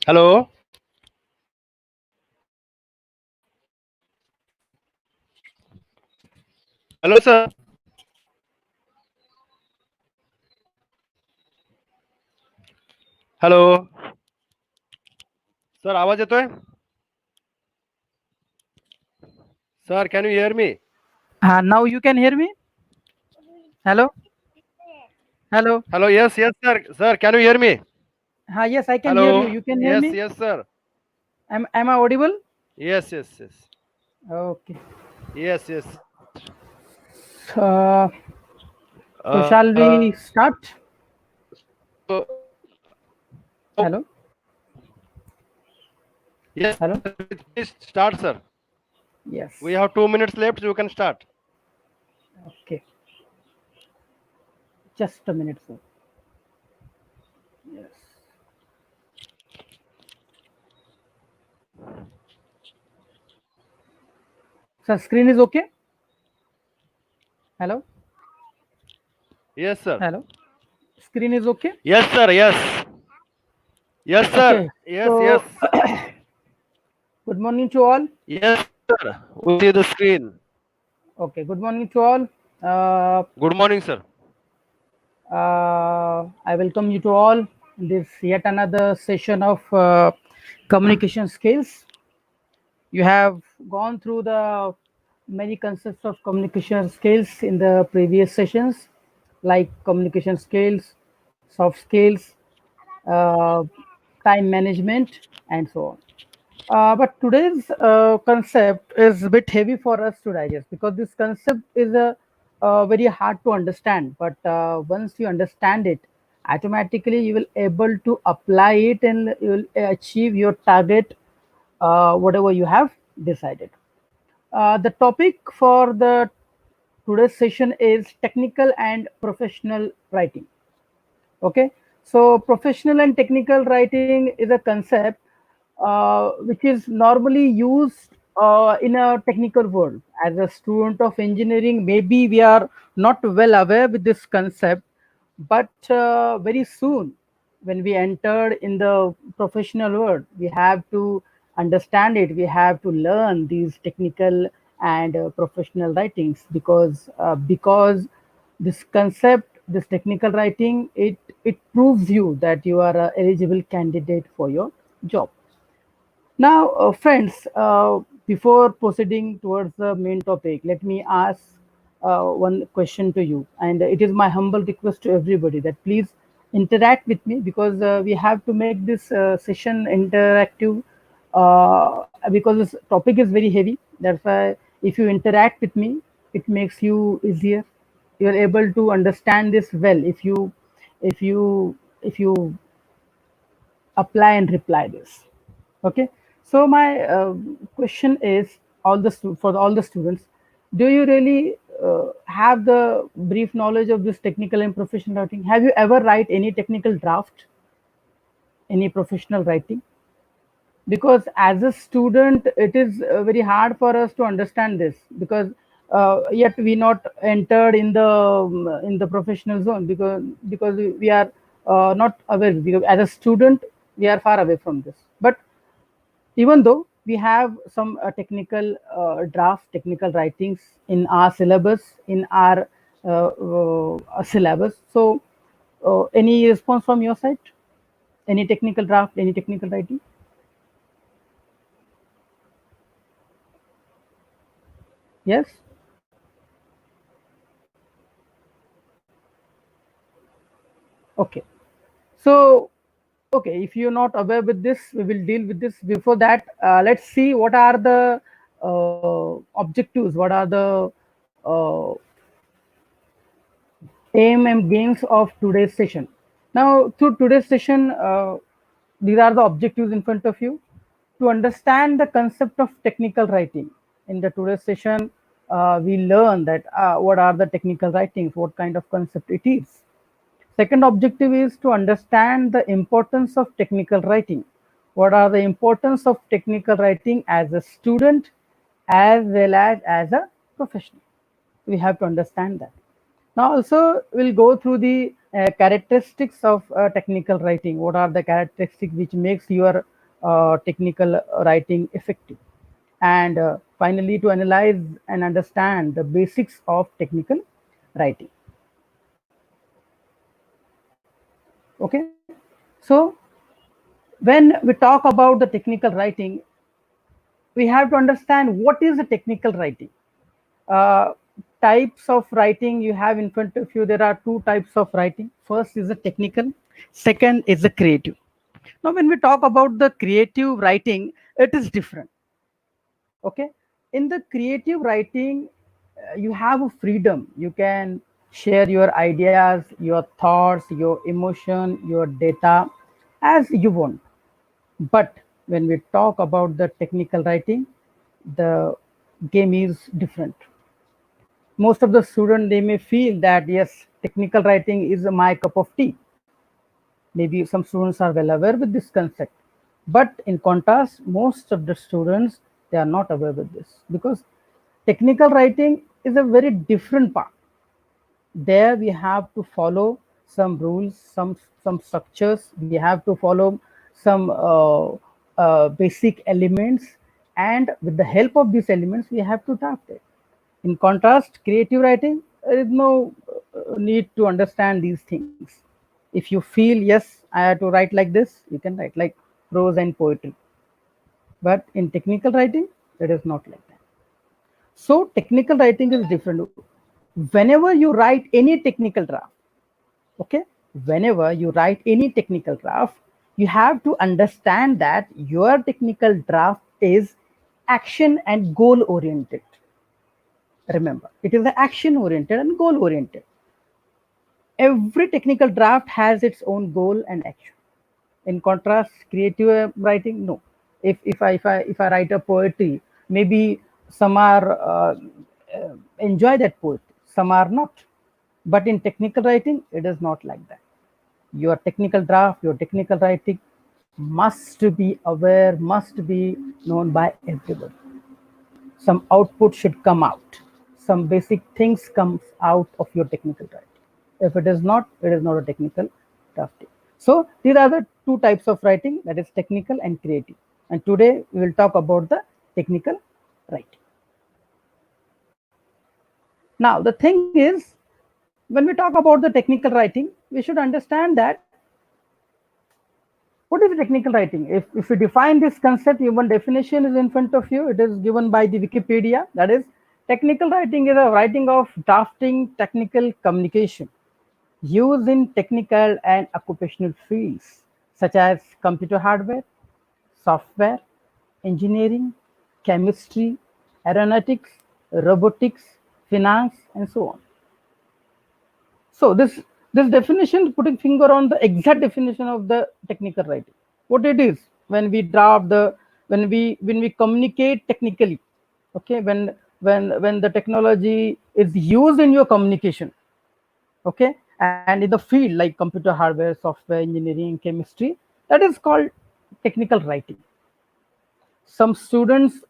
Hello. Hello, sir. Hello sir, आवाज येतोय? Sir, can you here me? Now you can hear me? Hello? Hello? Hello, yes, yes, sir. Sir, can you hear me? Yes, I can hear you. Hello. You can hear Yes, me? yes, sir. Am I audible? Yes, yes, yes. Okay. Yes, yes. So Uh, shall we uh, start? so, Hello? yes, Hello? please start, sir. Yes. We have 2 minutes left. You can start. Okay. Just a minute, sir. Yes. Sir, screen is okay? Hello? Yes, sir. Hello? Screen is okay? Yes, sir. Yes. Yes, sir. Okay. Yes, yes. So good morning to all. Yes, sir. We see the screen. Okay. Good morning to all. Uh, Good morning, sir. I welcome you to all in this yet another session of communication skills. You have gone through the many concepts of communication skills in the previous sessions, like communication skills, soft skills, uh, time management, and so on. But today's concept is a bit heavy for us to digest because this concept is very hard to understand. But once you understand it, automatically you will able to apply it and you will achieve your target, whatever you have decided. The topic for the today's session is technical and professional writing. Okay, so professional and technical writing is a concept which is normally used in a technical world. As a student of engineering, maybe we are not well aware with this concept, but very soon when we entered in the professional world, we have to understand it. We have to learn these technical and professional writings because this concept, this technical writing, it proves you that you are a eligible candidate for your job. Now, friends, before proceeding towards the main topic, let me ask one question to you. And it is my humble request to everybody that please interact with me because we have to make this session interactive because this topic is very heavy. That's why if you interact with me, it makes you easier. You're able to understand this well if you apply and reply this. Okay, so my question is for all the students, do you really have the brief knowledge of this technical and professional writing? Have you ever write any technical draft, any professional writing? Because as a student it is very hard for us to understand this because yet we not entered in the professional zone because we are not aware, because as a student we are far away from this. But even though we have some technical draft technical writings in our syllabus, in our syllabus, so any response from your side? Any technical draft, any technical writing? Yes. Okay. So, okay, if you're not aware with this, we will deal with this. Before that, let's see what are the objectives, what are the uh, aim and gains of today's session. Now, through today's session, these are the objectives in front of you. To understand the concept of technical writing, in the today's session, we learn that what are the technical writings, what kind of concept it is. Second objective is to understand the importance of technical writing. What are the importance of technical writing as a student as well as a professional? We have to understand that. Now also we'll go through the characteristics of technical writing. What are the characteristics which makes your technical writing effective? And finally, to analyze and understand the basics of technical writing. Okay, so when we talk about the technical writing, we have to understand what is the technical writing. uh, Types of writing you have in front of you. There are two types of writing. First is the technical, second is the creative. Now when we talk about the creative writing, it is different. Okay, in the creative writing, you have a freedom. You can share your ideas, your thoughts, your emotion, your data as you want. But when we talk about the technical writing, the game is different. Most of the students, they may feel that yes, technical writing is my cup of tea. Maybe some students are well aware with this concept, but in contrast, most of the students, they are not aware with this, because technical writing is a very different part. There we have to follow some rules, some structures. We have to follow some basic elements, and with the help of these elements we have to draft it. In contrast, creative writing, there is no need to understand these things. If you feel yes, I have to write like this, you can write like prose and poetry. But in technical writing, it is not like that. So technical writing is different. Whenever you write any technical draft, okay, whenever you write any technical draft, you have to understand that your technical draft is action and goal oriented. Remember, it is the action oriented and goal oriented. Every technical draft has its own goal and action. In contrast, creative writing, no. If I write a poetry, maybe some are enjoy that poetry, some are not. But in technical writing, it is not like that. Your technical draft, your technical writing must be aware, must be known by everyone. Some output should come out. Some basic things comes out of your technical writing. If it is not, it is not a technical drafting. So these are the two types of writing, that is technical and creative. And today we will talk about the technical writing. Now the thing is, when we talk about the technical writing, we should understand that what is technical writing. If we define this concept, even definition is in front of you. It is given by the Wikipedia. That is, technical writing is a writing of drafting technical communication used in technical and occupational fields such as computer hardware, software, engineering, chemistry, aeronautics, robotics, finance, and so on. So this definition, putting finger on the exact definition of the technical writing. What it is, when we draft the, when we communicate technically, okay, when the technology is used in your communication, okay, and in the field like computer hardware, software, engineering, chemistry, that is called technical writing. Some students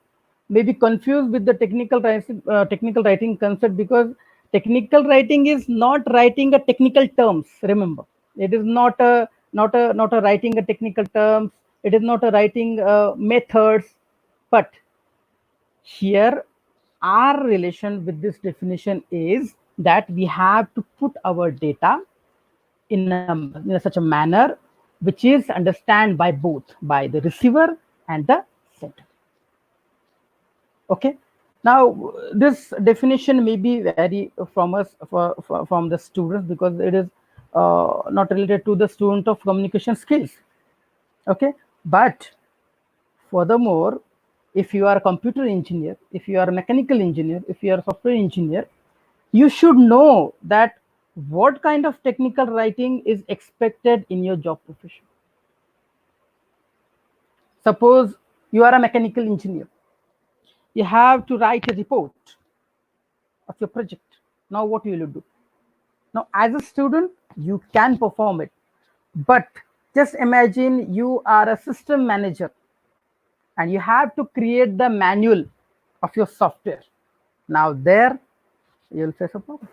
may be confused with the technical writing concept, because technical writing is not writing a technical terms. Remember, it is not a writing a technical terms. It is not a writing methods. But here, our relation with this definition is that we have to put our data in such a manner which is understand by both, by the receiver and the sender. Okay, now this definition may be vary from us, from the students, because it is not related to the student of communication skills. Okay, but furthermore, if you are a computer engineer, if you are a mechanical engineer, if you are a software engineer, you should know that what kind of technical writing is expected in your job profession. Suppose you are a mechanical engineer, you have to write a report of your project. Now what will you do? Now as a student, you can perform it, but just imagine you are a system manager and you have to create the manual of your software. Now there you'll face a problem.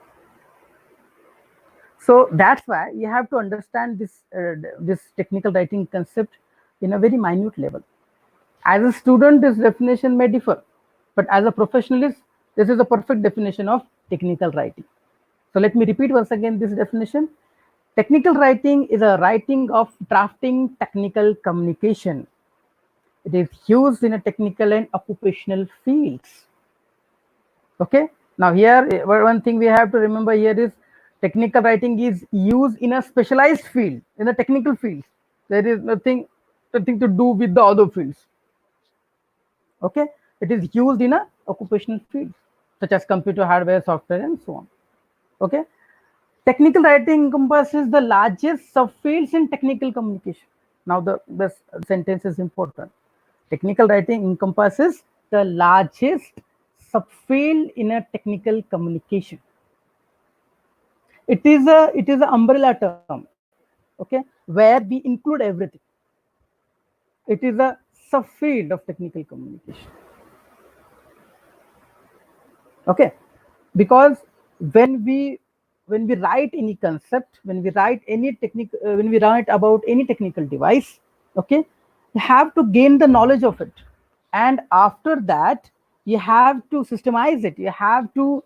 So that's why you have to understand this technical writing concept in a very minute level. As a student, this definition may differ, but as a professionalist, this is a perfect definition of technical writing. So let me repeat once again this definition. Technical writing is a writing of drafting technical communication. It is used in a technical and occupational fields. Okay. Now here, one thing we have to remember here is technical writing is used in a specialized field, in a technical field. There is nothing to do with the other fields. Okay. It is used in a occupational field, such as computer hardware, software, and so on. Okay. Technical writing encompasses the largest subfields in technical communication. Now the sentence is important. Technical writing encompasses the largest subfield in a technical communication. It is an umbrella term, okay, where we include everything. It is a subfield of technical communication. Okay, because when we write any concept, when we write any technical, when we write about any technical device, okay, you have to gain the knowledge of it, and after that you have to systemize it. You have to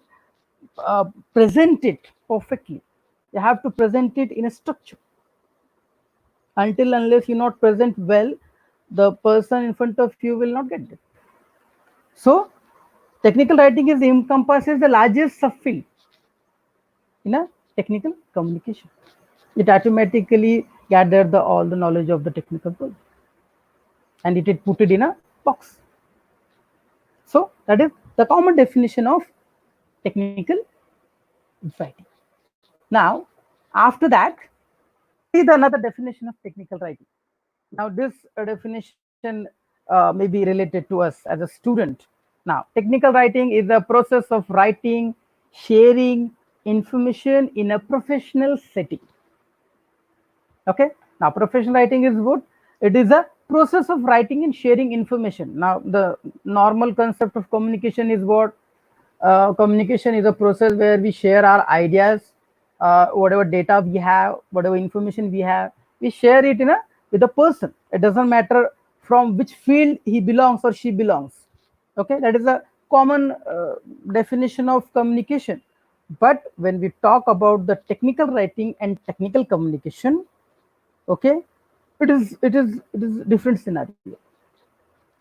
present it perfectly. You have to present it in a structure. Until unless you not present well, the person in front of you will not get it. So technical writing is encompasses the largest subfield in a technical communication. It automatically gathered all the knowledge of the technical world, and it put it in a box. So that is the common definition of technical writing. Now, after that, see the another definition of technical writing. Now, this definition may be related to us as a student. Now, technical writing is the process of writing, sharing information in a professional setting. Okay. Now, professional writing is what? It is a process of writing and sharing information. Now, the normal concept of communication is what? Communication is a process where we share our ideas, whatever data we have, whatever information we have, we share it with a person. It doesn't matter from which field he belongs or she belongs. Okay, that is a common definition of communication. But when we talk about the technical writing and technical communication, okay, it is different scenario.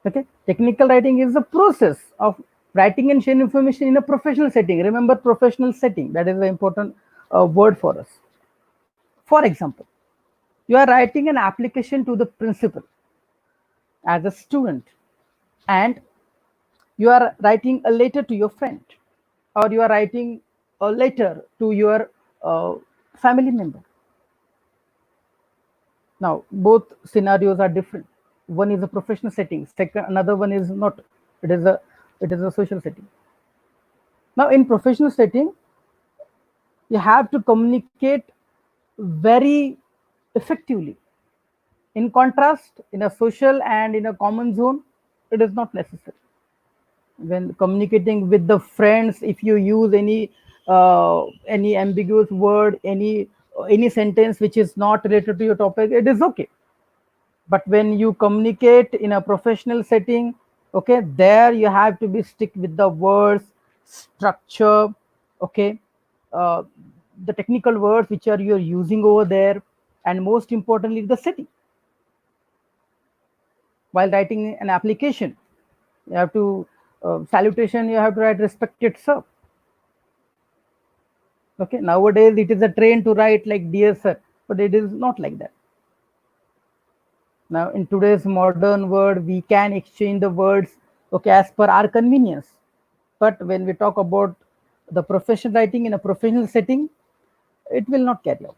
Okay, technical writing is the process of writing and sharing information in a professional setting. Remember, professional setting, that is the important word for us. For example, you are writing an application to the principal as a student, and you are writing a letter to your friend, or you are writing a letter to your family member. Now, both scenarios are different. One is a professional setting, second, another one is not. It is a social setting. Now, in professional setting, you have to communicate very effectively. In contrast, in a social and in a common zone, it is not necessary. When communicating with the friends, if you use any ambiguous word, any sentence which is not related to your topic, it is okay. But when you communicate in a professional setting, okay, there you have to be stick with the words, structure, okay, the technical words which are you're using over there, and most importantly, the setting. While writing an application, you have to salutation, you have to write respected sir. Okay, nowadays it is a trend to write like dear sir, but it is not like that. Now, in today's modern world, we can exchange the words, okay, as per our convenience. But when we talk about the professional writing in a professional setting, it will not carry out.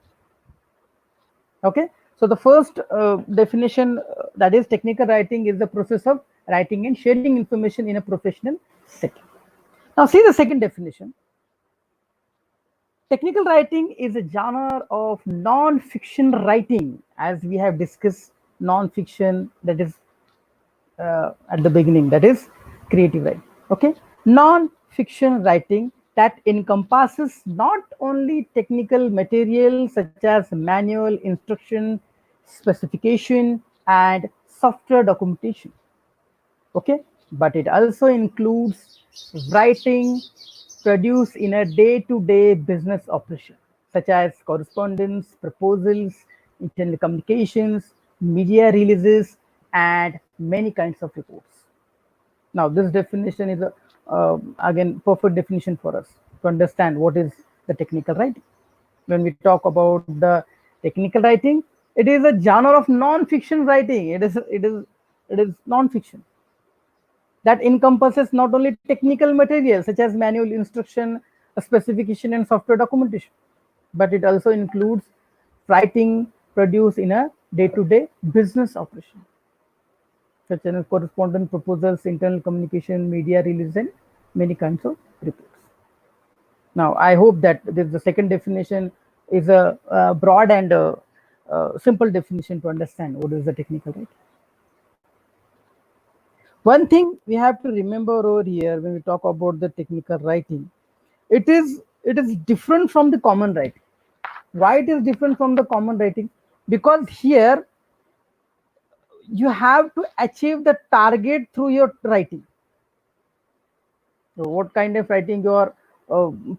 Okay, so the first definition, that is technical writing, is the process of writing and sharing information in a professional setting. Now, see the second definition. Technical writing is a genre of non-fiction writing, as we have discussed. Non-fiction, that is at the beginning, that is creative writing. Okay, non-fiction writing that encompasses not only technical material such as manual, instruction, specification, and software documentation. Okay, but it also includes writing produced in a day-to-day business operation, such as correspondence, proposals, internal communications, media releases, and many kinds of reports. Now, this definition is a, again perfect definition for us to understand what is the technical writing. When we talk about the technical writing, it is a genre of non-fiction writing. It is non-fiction that encompasses not only technical materials such as manual instruction, specification, and software documentation, but it also includes writing produced in a day-to-day business operation, such as correspondence, proposals, internal communication, media release, and many kinds of reports. Now, I hope that the second definition is a, broad and simple definition to understand what is the technical writing. One thing we have to remember over here when we talk about the technical writing, it is different from the common writing. Why it is different from the common writing? Because here you have to achieve the target through your writing. So what kind of writing you are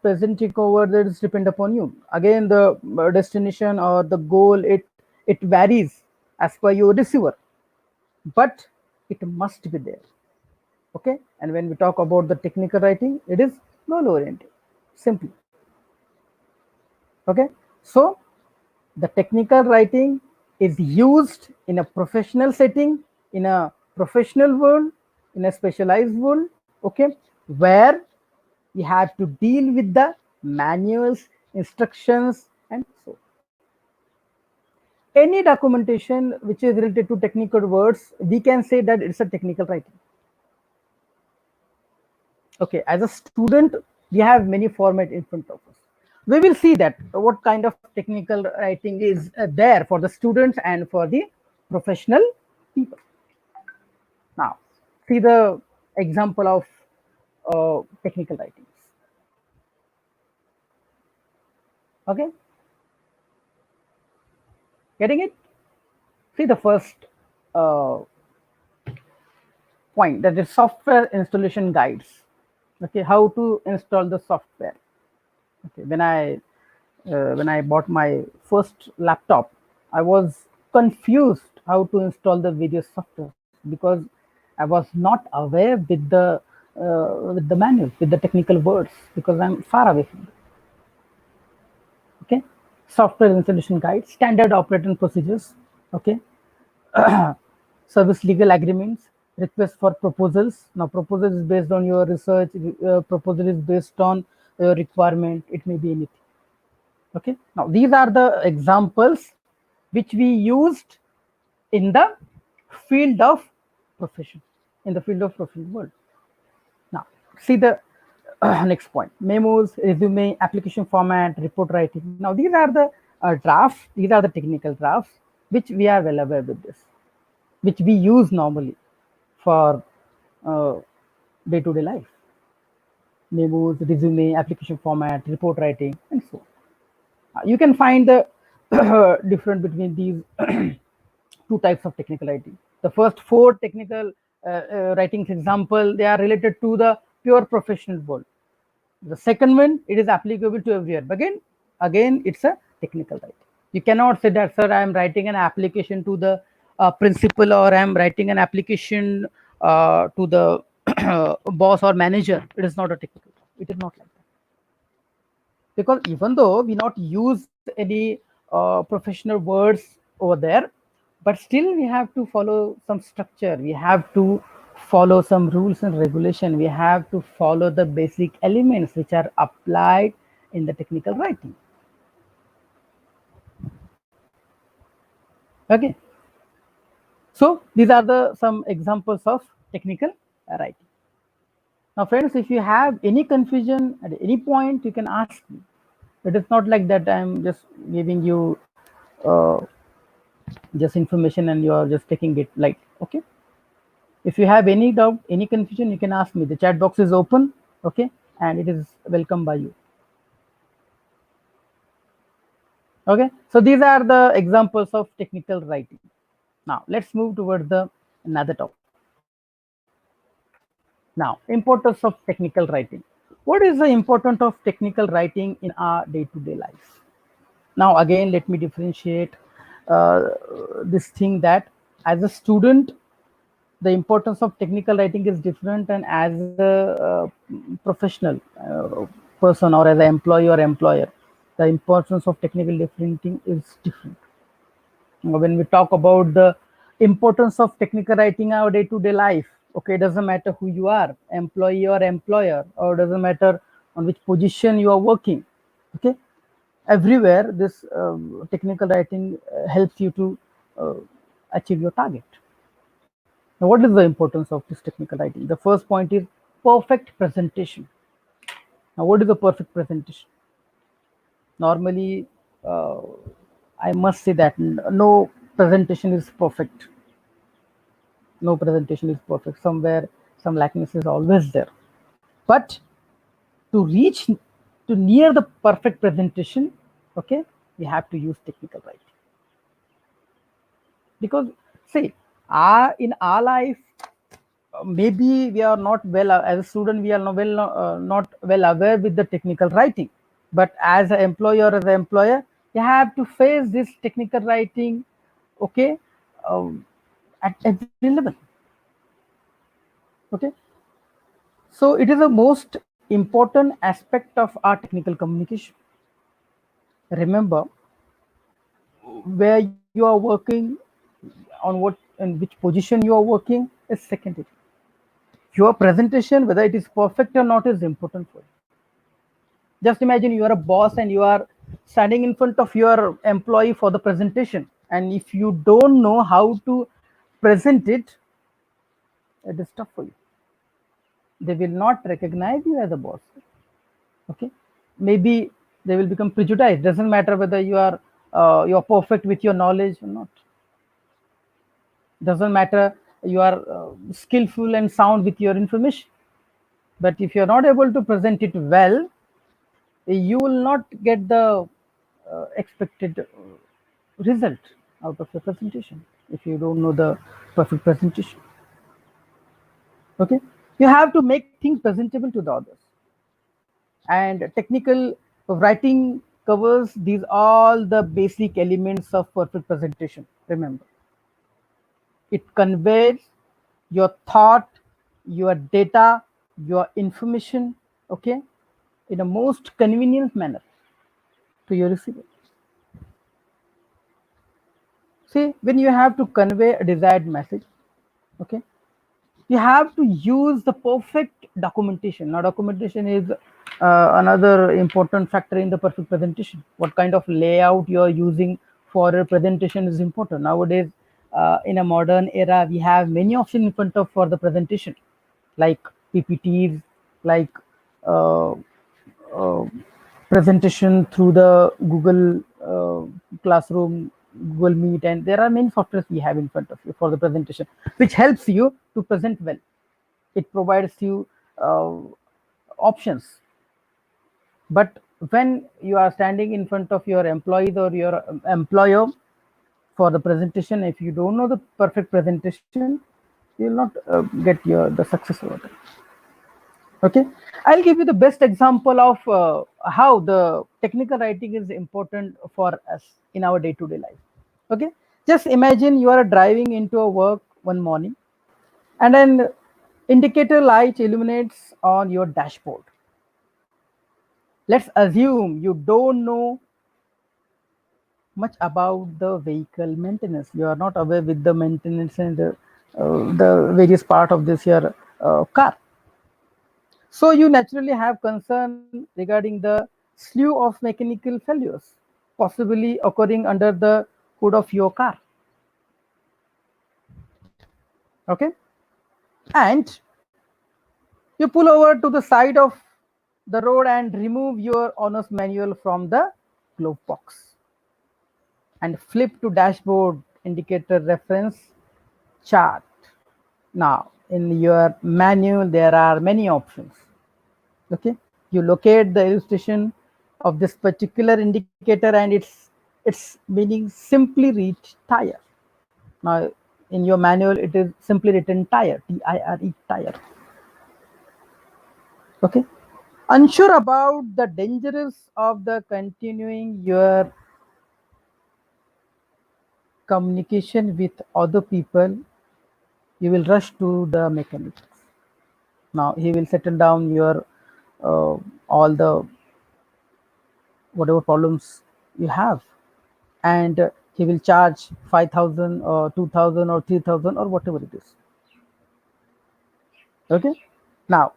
presenting over there is depend upon you. Again, the destination or the goal, it varies as per your receiver, but it must be there. Okay, and when we talk about the technical writing, it is goal oriented, simply. Okay, so the technical writing is used in a professional setting, in a professional world, in a specialized world, okay, where we have to deal with the manuals, instructions, and so any documentation which is related to technical words, we can say that it's a technical writing. Okay, as a student, we have many format in front of us. We will see that what kind of technical writing is there for the students and for the professional people. Now, see the example of technical writings. Okay, getting it? See the first point, that is software installation guides. Okay, how to install the software. Okay, when I bought my first laptop, I was confused how to install the various software because I was not aware with the manual, with the technical words, because I'm far away from it. Okay, software installation guide, standard operating procedures. Okay, service legal agreements, request for proposals. Now, proposal is based on your research. Proposal is based on your requirement. It may be anything. Okay. Now, these are the examples which we used in the field of profession, in the field of professional world. Now, see the next point: memos, resume, application format, report writing. Now, these are the drafts. These are the technical drafts which we are well aware with this, which we use normally for day-to-day life. Memos, resume, application format, report writing, and so on. You can find the difference between these two types of technical writing. The first four technical writings example, they are related to the pure professional world. The second one, it is applicable to everywhere. But again, it's a technical writing. You cannot say that, sir, I am writing an application to the principal, or I am writing an application to the boss or manager. It is not a technical. It is not like that. Because even though we not use any professional words over there, but still we have to follow some structure. We have to follow some rules and regulation. We have to follow the basic elements which are applied in the technical writing. Okay. So these are the some examples of technical writing. Now, friends, if you have any confusion at any point, you can ask me. It is not like that I'm just giving you just information and you are just taking it like, okay. If you have any doubt, any confusion, you can ask me. The chat box is open. Okay, and it is welcomed by you. Okay, so these are the examples of technical writing. Now let's move towards the another topic. Now, importance of technical writing. What is the importance of technical writing in our day-to-day life? Now, again, let me differentiate this thing that as a student, the importance of technical writing is different, and as a professional person or as an employee or employer, the importance of technical writing is different. When we talk about the importance of technical writing in our day-to-day life, okay, it doesn't matter who you are, employee or employer, or doesn't matter on which position you are working, okay, everywhere this technical writing helps you to uh, achieve your target. Now, what is the importance of this technical writing? The first point is perfect presentation. Now, what is a perfect presentation? Normally, I must say that no presentation is perfect. No presentation is perfect. Somewhere, some lackness is always there. But to reach to near the perfect presentation, okay, we have to use technical writing. Because, see, in our life, maybe we are not well as a student, we are not well aware with the technical writing, but as an employer or as an employer, you have to face this technical writing, okay, at every level. Okay, so it is the most important aspect of our technical communication. Remember, where you are working, on what in which position you are working is secondary. Your presentation, whether it is perfect or not, is important for you. Just imagine you are a boss and you are standing in front of your employee for the presentation, and if you don't know how to present it, it is tough for you. They will not recognize you as a boss. Okay, maybe they will become prejudiced. Doesn't matter whether you're perfect with your knowledge or not. Doesn't matter you are skillful and sound with your information, but if you're not able to present it well, you will not get the expected result out of the presentation if you don't know the perfect presentation. Okay, you have to make things presentable to the others, and technical writing covers these all the basic elements of perfect presentation. Remember, it conveys your thought, your data, your information, okay, in a most convenient manner to your receiver. See, when you have to convey a desired message, okay, you have to use the perfect documentation. Now, documentation is another important factor in the perfect presentation. What kind of layout you are using for a presentation is important. Nowadays, in a modern era, we have many options in front of for the presentation, like PPTs, like uh, uh, presentation through the Google Classroom, Google Meet, and there are many softwares we have in front of you for the presentation, which helps you to present well. It provides you options. But when you are standing in front of your employees or your employer for the presentation, if you don't know the perfect presentation, you will not get the success over there. Okay, I'll give you the best example of how the technical writing is important for us in our day-to-day life. Okay, just imagine you are driving into a work one morning, and an indicator light illuminates on your dashboard. Let's assume you don't know much about the vehicle maintenance. You are not aware with the maintenance and the various part of this your car. So you naturally have concern regarding the slew of mechanical failures possibly occurring under the hood of your car. Okay, and you pull over to the side of the road and remove your owner's manual from the glove box and flip to dashboard indicator reference chart. Now, in your manual, there are many options. Okay, You locate the illustration of this particular indicator and its meaning simply read tire. Now in your manual it is simply written tire, T-I-R-E, tire. Okay. Unsure about the dangers of the continuing your communication with other people, you will rush to the mechanics. Now he will settle down your all the whatever problems you have, and he will charge 5,000 or 2,000 or 3,000 or whatever it is. Okay. Now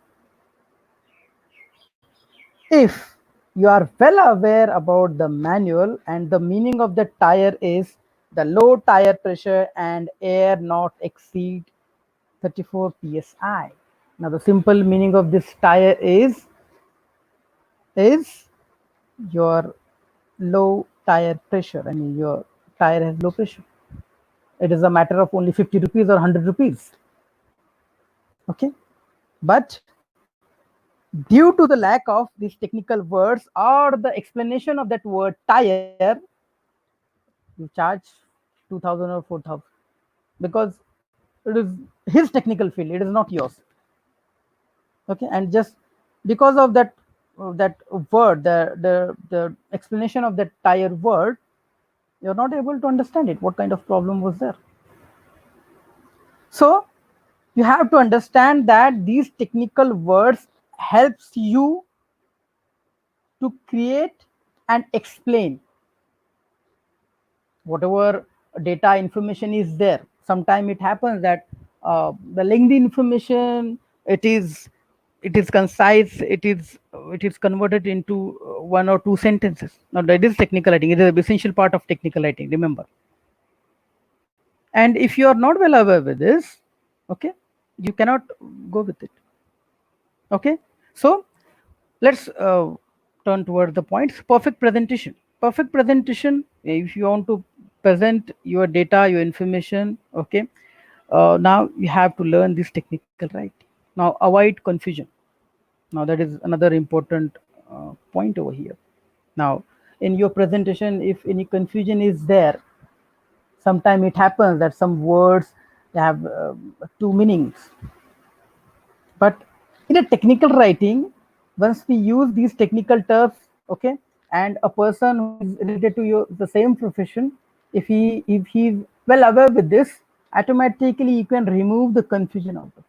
if you are well aware about the manual and the meaning of the tire is the low tire pressure and air not exceed 34 psi. Now the simple meaning of this tire is your low tire pressure. I mean your tire has low pressure. It is a matter of only 50 rupees or 100 rupees. Okay. But due to the lack of these technical words or the explanation of that word tire, you charge 2,000 or 4,000 because it is his technical field, it is not yours. Okay. And just because of that word, the explanation of that tire word, you're not able to understand it, what kind of problem was there. So you have to understand that these technical words helps you to create and explain whatever data information is there. Sometimes it happens that the lengthy information, it is concise, it is converted into one or two sentences. Now that is technical writing, it is an essential part of technical writing, remember. And if you are not well aware with this, okay, you cannot go with it. Okay. So let's turn toward the points. Perfect presentation. Perfect presentation, if you want to present your data, your information, okay, now you have to learn this technical writing. Now avoid confusion. Now that is another important point over here. Now in your presentation, if any confusion is there, sometimes it happens that some words have two meanings. But in a technical writing, once we use these technical terms, okay, and a person who is related to your the same profession, if he's well aware with this, automatically you can remove the confusion out of it.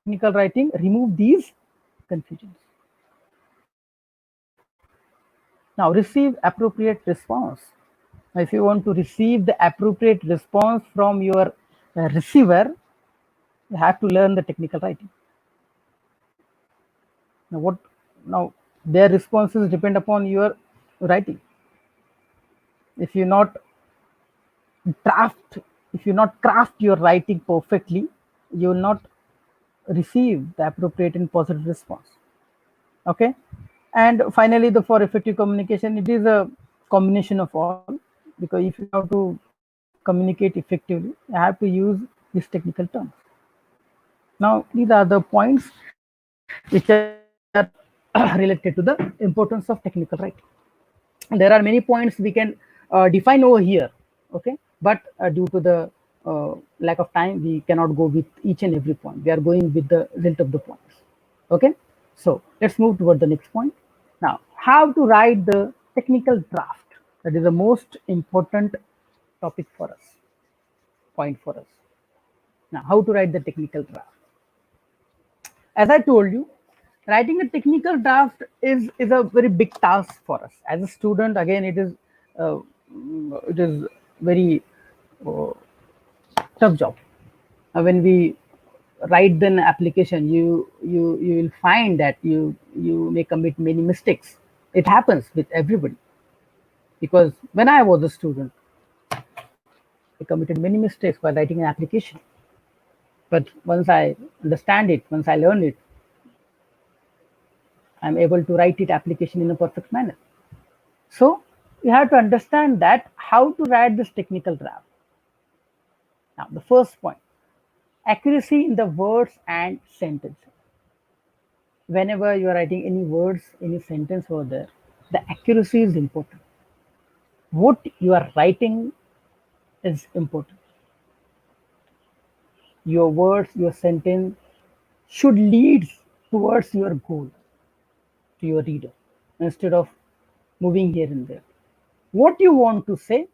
Technical writing remove these confusions. Now receive appropriate response. Now, if you want to receive the appropriate response from your receiver, you have to learn the technical writing. Now their responses depend upon your writing. If you not draft, if you not craft your writing perfectly, you will not receive the appropriate and positive response. Okay. And finally, the for effective communication, it is a combination of all, because if you have to communicate effectively, you have to use these technical terms. Now these are the points which are related to the importance of technical writing. There are many points we can define over here, okay, but due to the lack of time, we cannot go with each and every point. We are going with the result of the points. Okay. So let's move toward the next point. Now how to write the technical draft. That is the most important topic for us, point for us. Now how to write the technical draft. As I told you, writing a technical draft is a very big task for us as a student. Again, uh, it is very uh, tough job. When we write an application, you will find that you may commit many mistakes. It happens with everybody, because when I was a student, I committed many mistakes while writing an application. But once I understand it, once I learn it, I'm able to write it application in a perfect manner. So you have to understand that how to write this technical draft. Now the first point, accuracy in the words and sentences. whenever you are writing any words, any sentence over there, the accuracy is important. What you are writing is important. Your words, your sentence should lead towards your goal to your reader instead of moving here and there. What you want to say,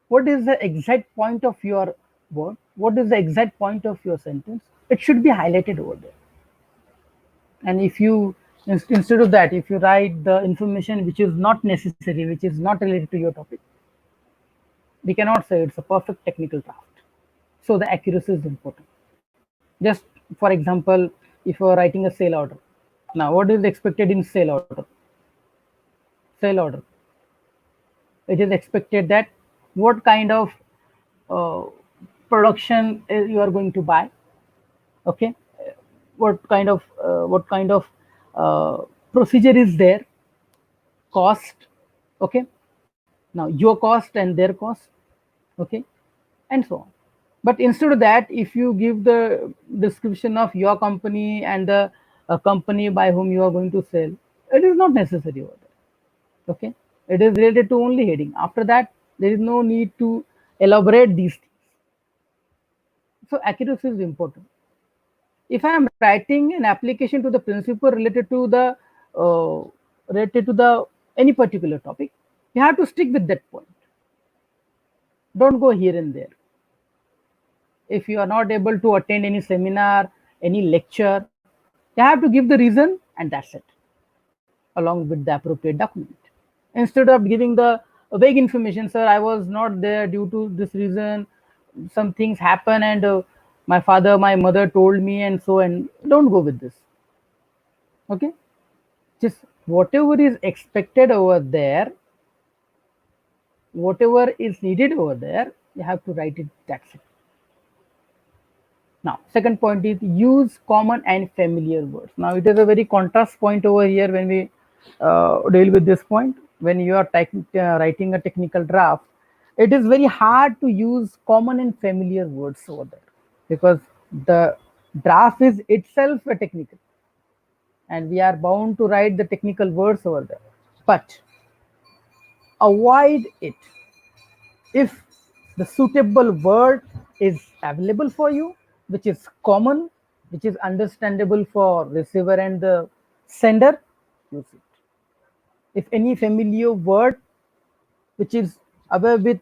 what is the exact point of your word, what is the exact point of your sentence, it should be highlighted over there. And if you, instead of that, if you write the information which is not necessary, which is not related to your topic, we cannot say it's a perfect technical draft. So the accuracy is important. Just for example, if you are writing a sale order, now what is expected in sale order? Sale order, it is expected that what kind of uh, production you are going to buy, okay, what kind of procedure is there, cost, okay, now your cost and their cost, okay, and so on. But instead of that, if you give the description of your company and the company by whom you are going to sell, it is not necessary over there, okay, it is related to only heading. After that, there is no need to elaborate these things. So accuracy is important. If I am writing an application to the principal uh, related to the any particular topic, you have to stick with that point. Don't go here and there. If you are not able to attend any seminar, any lecture, you have to give the reason and that's it, along with the appropriate document. Instead of giving the vague information, sir, I was not there due to this reason, some things happen, and my father, my mother told me, and so, and don't go with this. Okay, just whatever is expected over there, whatever is needed over there, you have to write it. That's it. Now, second point is use common and familiar words. Now, it is a very contrast point over here when we deal with this point. When you are writing a technical draft, it is very hard to use common and familiar words over there because the draft is itself a technical, and we are bound to write the technical words over there. But avoid it if the suitable word is available for you, which is common, which is understandable for receiver and the sender, use it. If any familiar word which is aware with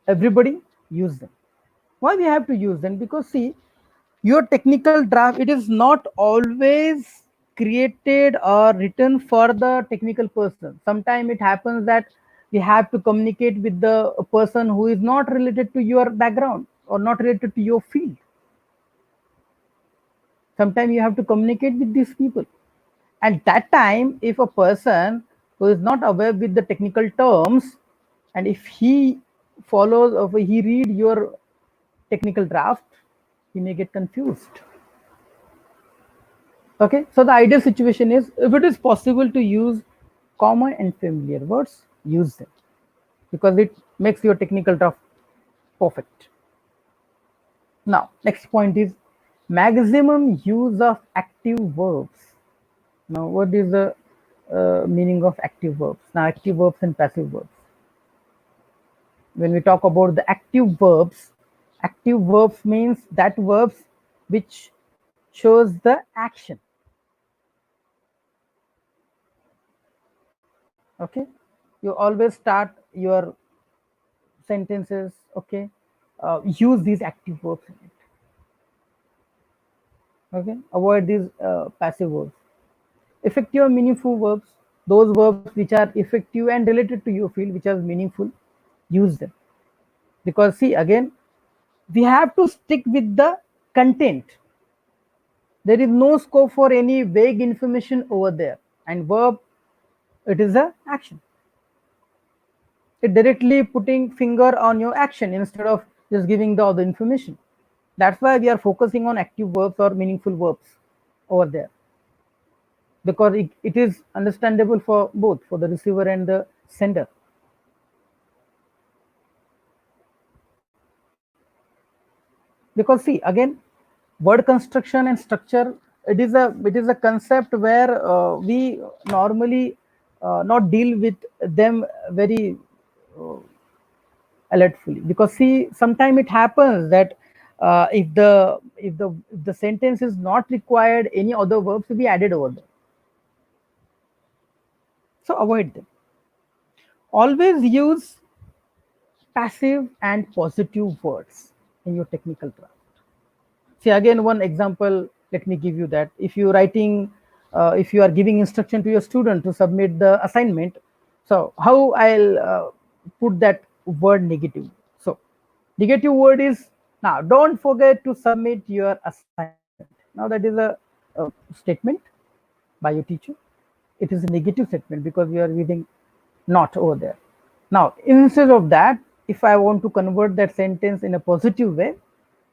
everybody, use them. Why we have to use them? Because see, your technical draft, it is not always created or written for the technical person. Sometimes it happens that we have to communicate with the person who is not related to your background or not related to your field. Sometimes you have to communicate with these people, and that time if a person who is not aware with the technical terms, and if he follows or he read your technical draft, he may get confused. Okay, so the ideal situation is if it is possible to use common and familiar words, use them because it makes your technical draft perfect. Now, next point is maximum use of active verbs. Now, what is the meaning of active verbs? Now, active verbs and passive verbs. When we talk about the active verbs means that verbs which shows the action. Okay, you always start your sentences, okay, use these active verbs in it. Okay, avoid these passive verbs. Effective and meaningful verbs, those verbs which are effective and related to your field, which are meaningful, use them. Because see, again, we have to stick with the content. There is no scope for any vague information over there. And verb, it is a action. It directly putting finger on your action instead of just giving the other information. That's why we are focusing on active verbs or meaningful verbs over there, because it is understandable for both, for the receiver and the sender. Because see, again, word construction and structure It is a concept where we normally not deal with them very alertfully, because see, sometimes it happens that if the sentence is not required any other verbs to be added over there, so avoid them. Always use passive and positive words in your technical draft. See, again, one example, let me give you that. If you are giving instruction to your student to submit the assignment, so how I'll put that word negative. So negative word is, now don't forget to submit your assignment. Now that is a statement by your teacher. It is a negative statement because we are using not over there. Now, instead of that, if I want to convert that sentence in a positive way,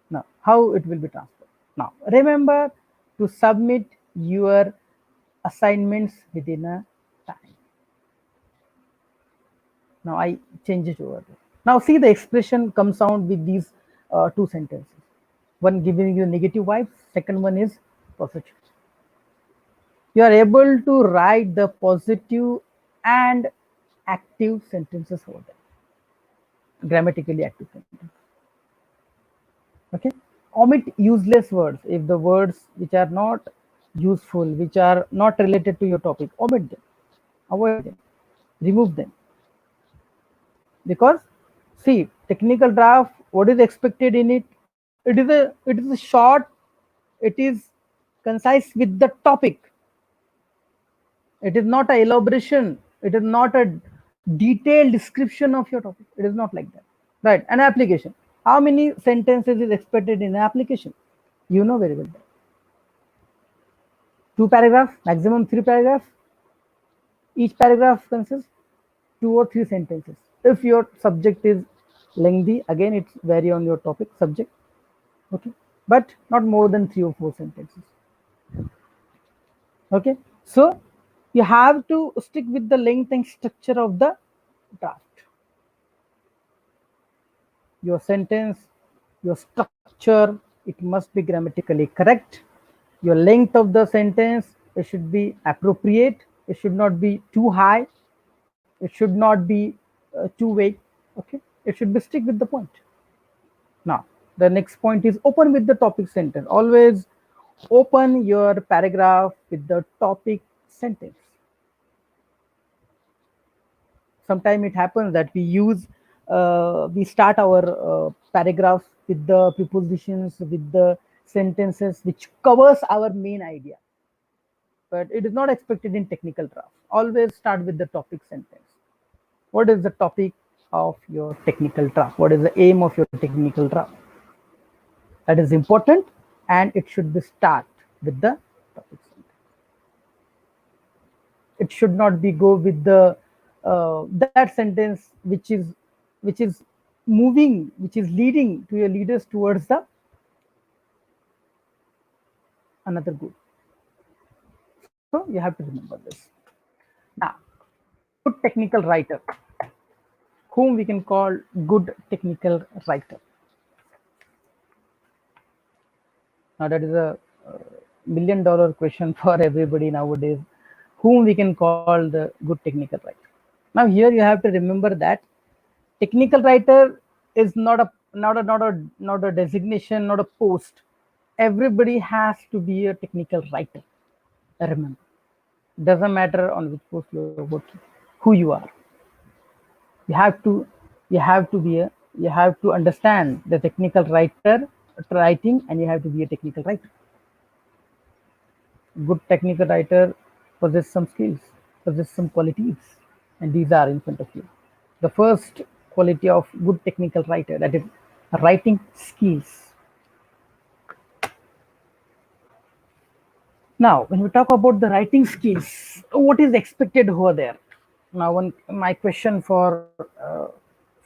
now how it will be transferred? Now, remember to submit your assignments within a time. Now I change it over there. Now see, the expression comes out with these two sentences. One giving you negative vibes, second one is positive. You are able to write the positive and active sentences over there, grammatically active sentences. Okay, omit useless words. If the words which are not useful, which are not related to your topic, omit them, avoid them, remove them. Because see, technical draft, what is expected in it, it is a short, it is concise with the topic. It is not a elaboration, it is not a detailed description of your topic. It is not like that, right? An application, how many sentences is expected in an application? You know very well that. Two paragraphs, maximum three paragraphs. Each paragraph consists two or three sentences. If your subject is lengthy, again it's vary on your topic subject, okay, but not more than three or four sentences. Okay, so you have to stick with the length and structure of the draft. Your sentence, your structure, it must be grammatically correct. Your length of the sentence, it should be appropriate. It should not be too high. It should not be too vague. Okay, it should be stick with the point. Now the next point is open with the topic sentence. Always open your paragraph with the topic sentence. Sometimes it happens that we start our paragraphs with the prepositions, with the sentences which covers our main idea, but it is not expected in technical draft. Always start with the topic sentence. What is the topic of your technical draft? What is the aim of your technical draft? That is important, and it should be start with the topic sentence. It should not be go with the that sentence which is moving, which is leading to your leaders towards the another good. So you have to remember this. Now, good technical writer, whom we can call good technical writer. Now that is a $1 million question for everybody nowadays. Whom we can call the good technical writer? Now here you have to remember that technical writer is not a designation, not a post. Everybody has to be a technical writer. Remember, doesn't matter on which post you're working, who you are. You have to you have to understand the technical writing, and you have to be a technical writer. Good technical writer possess some skills, possess some qualities, and these are in front of you. The first quality of good technical writer, that is writing skills. Now, when we talk about the writing skills, what is expected over there? Now, my question for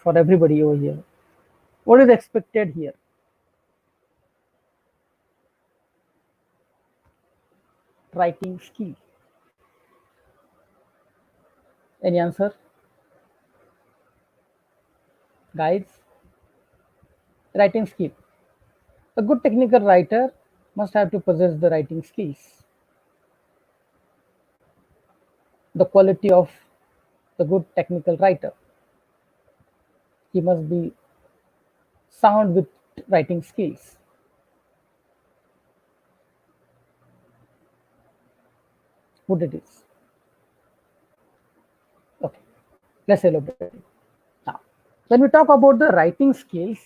everybody over here: what is expected here? Writing skill. Any answer, guys? Writing skill. A good technical writer must have to possess the writing skills. The quality of the good technical writer. He must be sound with writing skills. What it is. Okay, let's elaborate. Now, when we talk about the writing skills,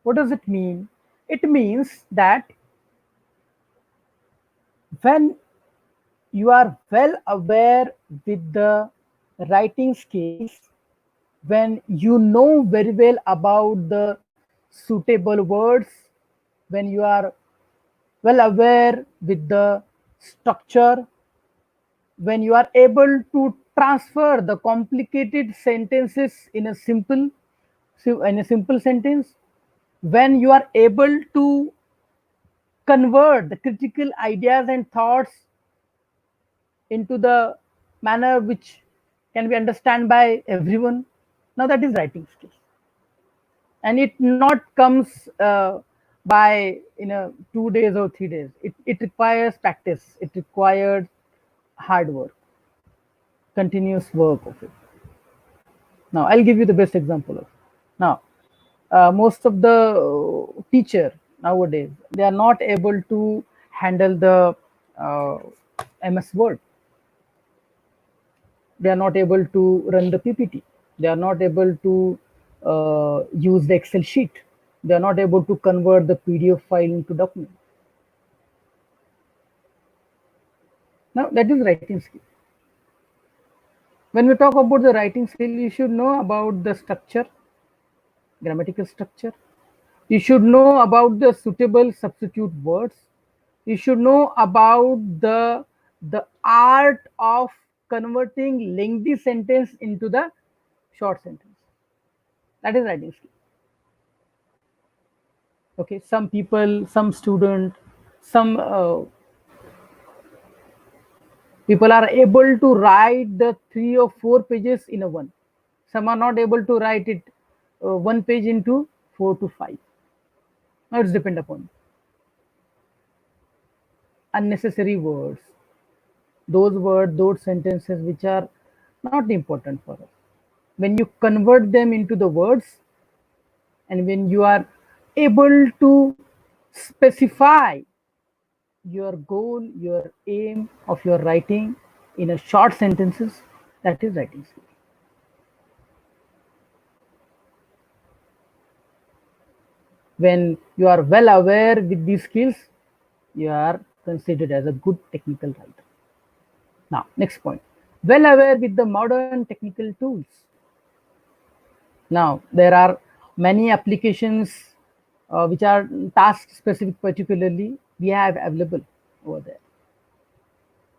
what does it mean? It means that when you are well aware with the writing skills, when you know very well about the suitable words, when you are well aware with the structure, when you are able to transfer the complicated sentences in a simple sentence, when you are able to convert the critical ideas and thoughts into the manner which can be understood by everyone, now that is writing skills. And it not comes by 2 days or 3 days. It requires practice, it requires hard work, continuous work of it. Now I'll give you the best example of it. Now most of the teacher nowadays, they are not able to handle the uh, MS Word. They are not able to run the PPT. They are not able to use the Excel sheet. They are not able to convert the PDF file into document. Now that is writing skill. When we talk about the writing skill, you should know about the structure, grammatical structure. You should know about the suitable substitute words. You should know about the art of converting lengthy sentence into the short sentence. That is writing skill. Okay, some people, some student, some people are able to write the 3 or 4 pages in a one. Some are not able to write it one page into 4 to 5. Now it's depend upon unnecessary words, those sentences which are not important for us. When you convert them into the words, and when you are able to specify your goal, your aim of your writing in a short sentences, that is writing skill. When you are well aware with these skills, you are considered as a good technical writer. Now, next point, well aware with the modern technical tools. Now, there are many applications which are task specific, particularly we have available over there.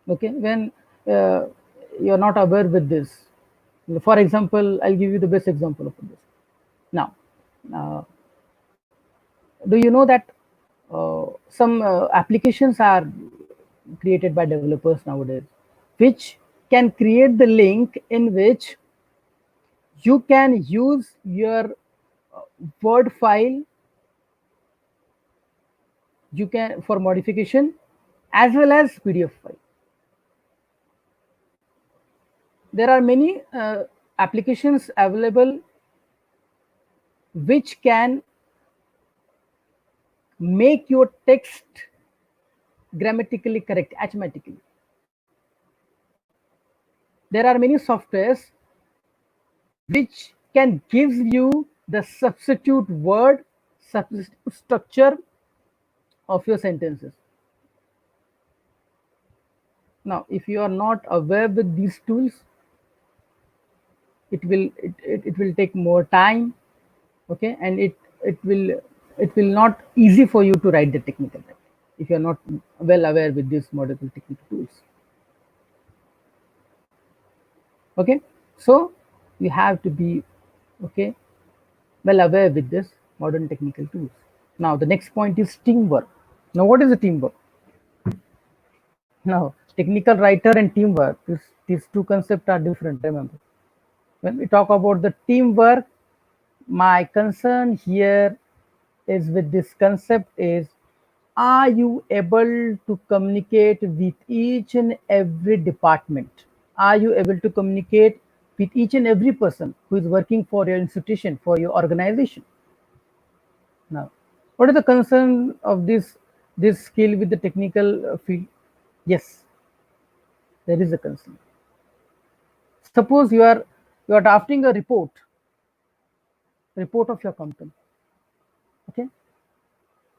Okay, when you're not aware with this, for example, I'll give you the best example of this. Now, uh, do you know that some applications are created by developers nowadays, which can create the link in which you can use your Word file, you can for modification, as well as PDF file. There are many applications available which can make your text grammatically correct automatically. There are many softwares which can give you the substitute word, substitute structure of your sentences. Now, if you are not aware with these tools, it will take more time, okay, and it will not easy for you to write the technical text if you are not well aware with these modern technical tools. Okay, so you have to be okay well aware with this modern technical tools. Now the next point is teamwork. Now what is the teamwork? Now technical writer and teamwork, these two concepts are different, remember. When we talk about the teamwork, my concern here is with this concept is Are you able to communicate with each and every department? Are you able to communicate with each and every person who is working for your institution, for your organization? Now, what is the concern of this skill with the technical field? Yes, there is a concern. Suppose you are drafting a report of your company. Okay.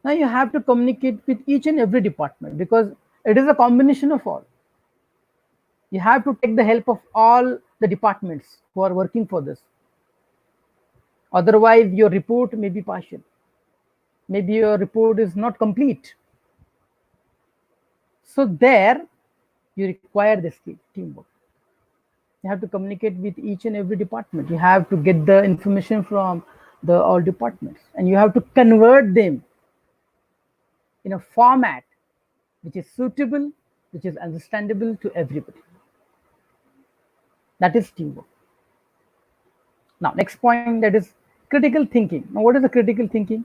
Now you have to communicate with each and every department because it is a combination of all. You have to take the help of all the departments who are working for this. Otherwise, your report may be partial. Maybe your report is not complete. So there, you require the skill, teamwork. You have to communicate with each and every department. You have to get the information from the all departments, and you have to convert them in a format which is suitable, which is understandable to everybody. That is teamwork. Now, next point, that is critical thinking. Now, what is the critical thinking?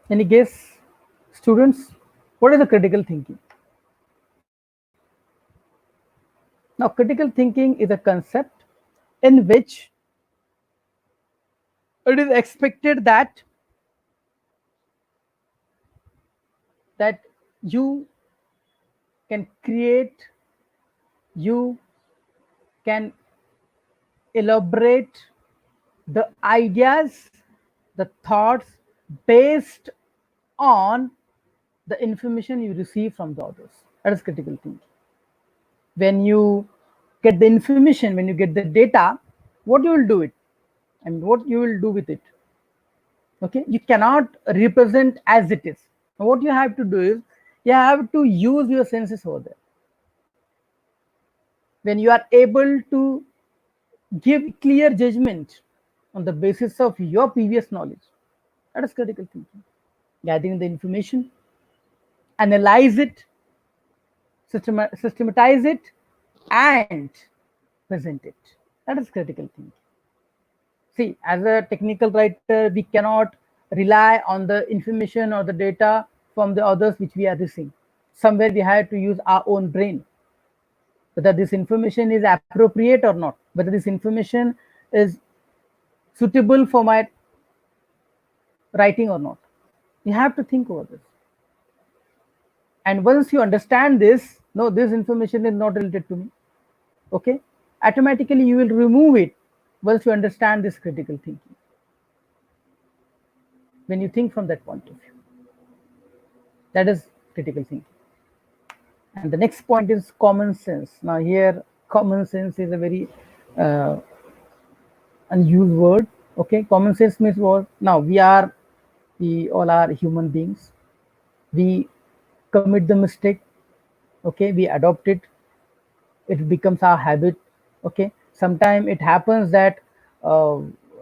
Any guess, students? What is the critical thinking? Now, critical thinking is a concept in which it is expected that you can create, you can elaborate the ideas, the thoughts based on the information you receive from the others. That is critical thinking. When you get the information, when you get the data, what you will do it and what you will do with it. Okay, you cannot represent as it is. Now, what you have to do is you have to use your senses over there. When you are able to give clear judgment on the basis of your previous knowledge, that is critical thinking. Gathering the information, analyze it, systematize it, and present it. That is critical thinking. See, as a technical writer, we cannot rely on the information or the data from the others which we are receiving. Somewhere we have to use our own brain, whether this information is appropriate or not, whether this information is suitable for my writing or not. You have to think over this. And once you understand this, no, this information is not related to me. Okay, automatically you will remove it once you understand this critical thinking. When you think from that point of view, that is critical thinking. And the next point is common sense. Now here, common sense is a very unused word. Okay, common sense means what? Now we all are human beings. We commit the mistake. Okay, we adopt it. It becomes our habit. Okay, sometimes it happens that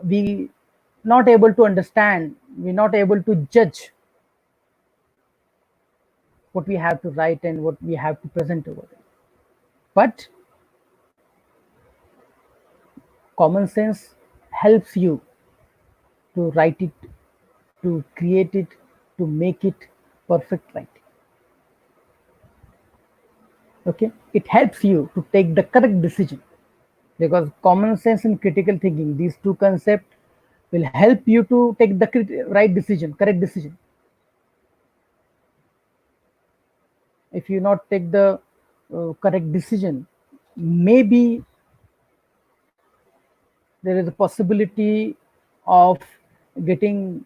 we not able to understand, we're not able to judge what we have to write and what we have to present over there. But common sense helps you to write it, to create it, to make it perfect writing. Okay, it helps you to take the correct decision, because common sense and critical thinking, these two concepts will help you to take the right decision, correct decision. If you not take the correct decision, maybe there is a possibility of getting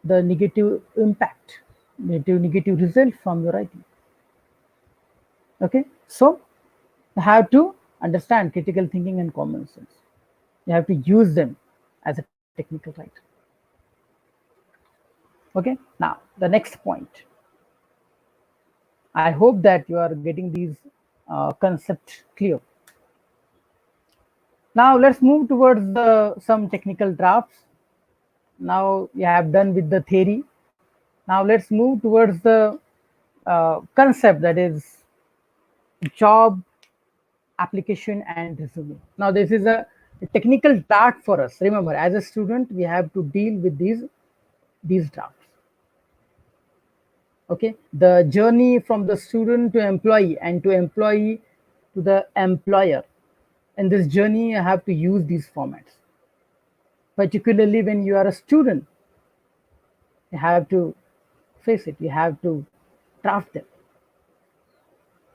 the negative impact, negative result from your writing. Okay, so you have to understand critical thinking and common sense. You have to use them as a technical writer. Okay, now the next point. I hope that you are getting these concepts clear. Now let's move towards some technical drafts. Now you have done with the theory. Now let's move towards the concept, that is job, application, and resume. Now this is a technical draft for us. Remember, as a student, we have to deal with these these drafts. Okay, the journey from the student to employee and to employee to the employer. In this journey, I have to use these formats. Particularly when you are a student, you have to face it, you have to draft them.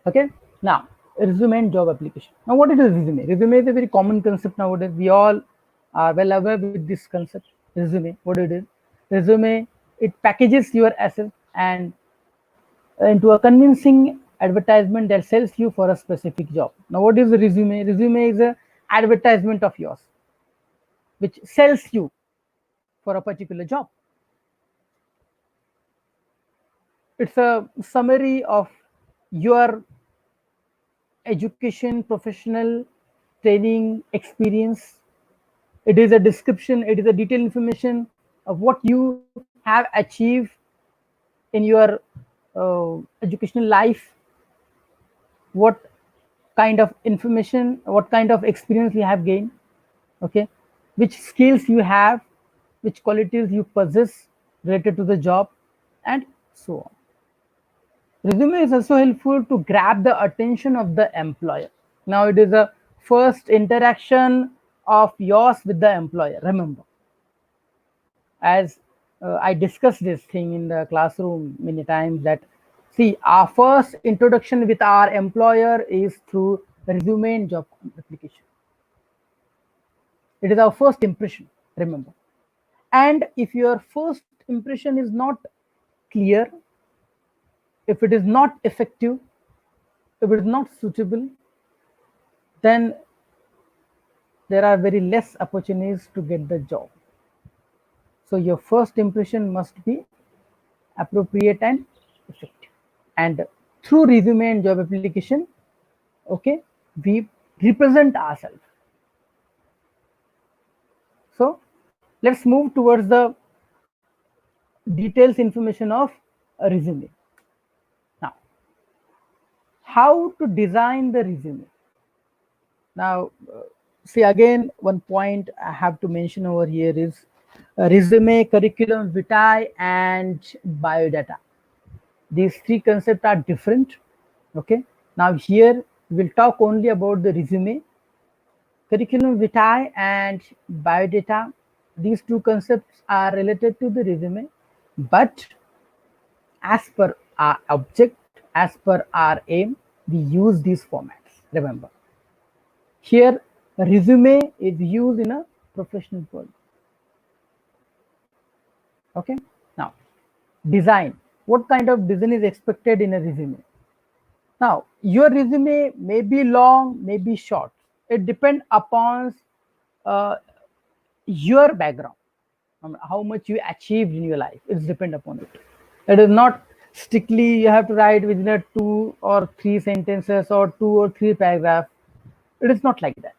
Okay, now resume and job application. Now, what is a resume? Resume is a very common concept nowadays. We all are well aware with this concept. Resume, what it is? Resume, it packages your assets and into a convincing advertisement that sells you for a specific job. Now, what is the resume? Resume is a advertisement of yours which sells you for a particular job. It's a summary of your education, professional training, experience. It is a description, it is a detailed information of what you have achieved in your educational life, what kind of information, what kind of experience you have gained, okay, which skills you have, which qualities you possess related to the job, and so on. Resume is also helpful to grab the attention of the employer. Now it is a first interaction of yours with the employer. Remember, as I discussed this thing in the classroom many times, that see, our first introduction with our employer is through resume and job application. It is our first impression, remember. And if your first impression is not clear, if it is not effective, if it is not suitable, then there are very less opportunities to get the job. So your first impression must be appropriate and effective. And through resume and job application, okay, we represent ourselves. So let's move towards the details information of a resume. Now, how to design the resume? Now, see, again, one point I have to mention over here is resume, curriculum vitae, and biodata. These three concepts are different. Okay. Now here we'll talk only about the resume, curriculum vitae, and biodata. These two concepts are related to the resume, but as per our object, as per our aim, we use these formats. Remember, here resume is used in a professional world. Okay. Now, design. What kind of design is expected in a resume? Now, your resume may be long, may be short. It depends upon your background, how much you achieved in your life. It's depend upon it. It is not strictly you have to write within a 2 or 3 sentences or 2 or 3 paragraphs. It is not like that.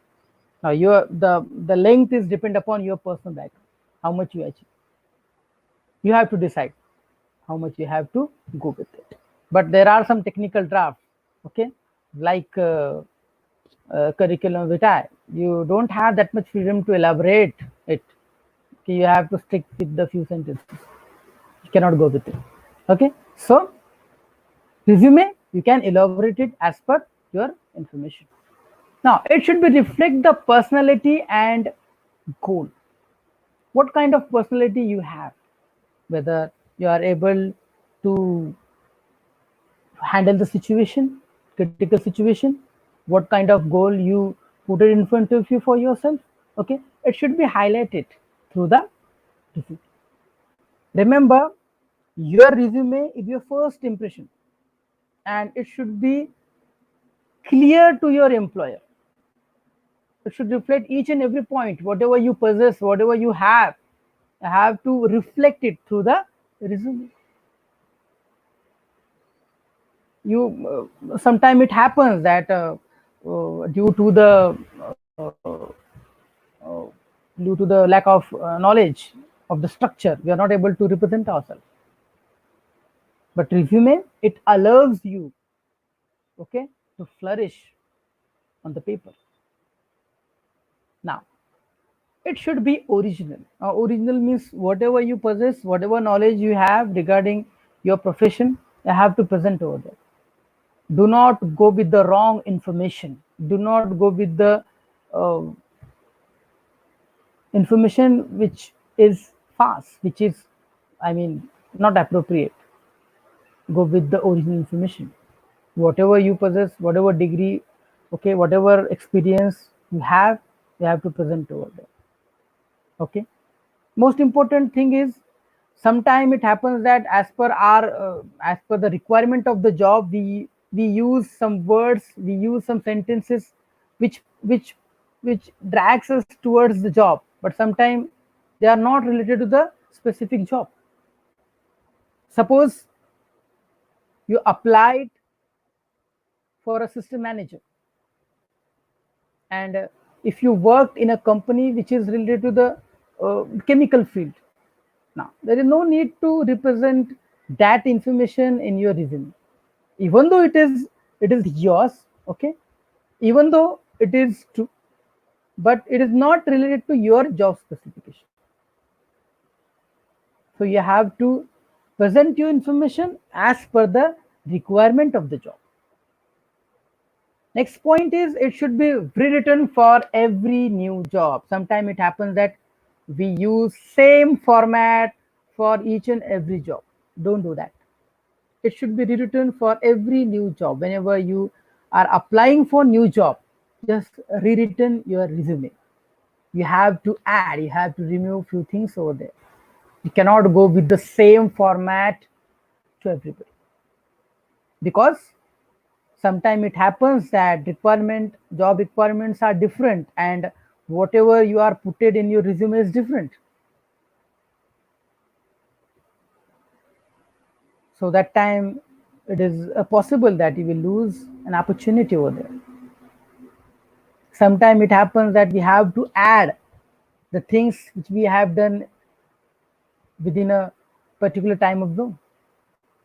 Now, the length is depend upon your personal background, how much you achieve. You have to decide how much you have to go with it. But there are some technical drafts, okay, like curriculum vitae. You don't have that much freedom to elaborate it. Okay, you have to stick with the few sentences. You cannot go with it. Okay, so resume, you can elaborate it as per your information. Now, it should be reflect the personality and goal. What kind of personality you have, whether you are able to handle the situation, critical situation, what kind of goal you put it in front of you for yourself. Okay, it should be highlighted through the resume. Remember, your resume is your first impression and it should be clear to your employer. It should reflect each and every point, whatever you possess, whatever you have to reflect it through the resume. You sometimes it happens that due to the lack of knowledge of the structure, we are not able to represent ourselves. But resume, it allows you, okay, to flourish on the paper. Now, it should be original. Original means whatever you possess, whatever knowledge you have regarding your profession, you have to present over there. Do not go with the wrong information. Do not go with the uh, information which is fast, which is, I mean, not appropriate. Go with the original information. Whatever you possess, whatever degree, okay, whatever experience you have to present over there. Okay. Most important thing is, sometime it happens that as per the requirement of the job, we use some words, we use some sentences which which drags us towards the job, but sometimes they are not related to the specific job. Suppose you applied for a system manager, and if you worked in a company which is related to the chemical field, now there is no need to represent that information in your resume, even though it is yours, okay, even though it is true, but it is not related to your job specification. So you have to present your information as per the requirement of the job. Next point is, it should be rewritten for every new job. Sometimes it happens that we use same format for each and every job. Don't do that. It should be rewritten for every new job. Whenever you are applying for new job, just rewritten your resume. You have to add, you have to remove few things over there. You cannot go with the same format to everybody, because sometimes it happens that job requirements are different, and whatever you are put it in your resume is different. So that time it is possible that you will lose an opportunity over there. Sometimes it happens that we have to add the things which we have done within a particular time of zone.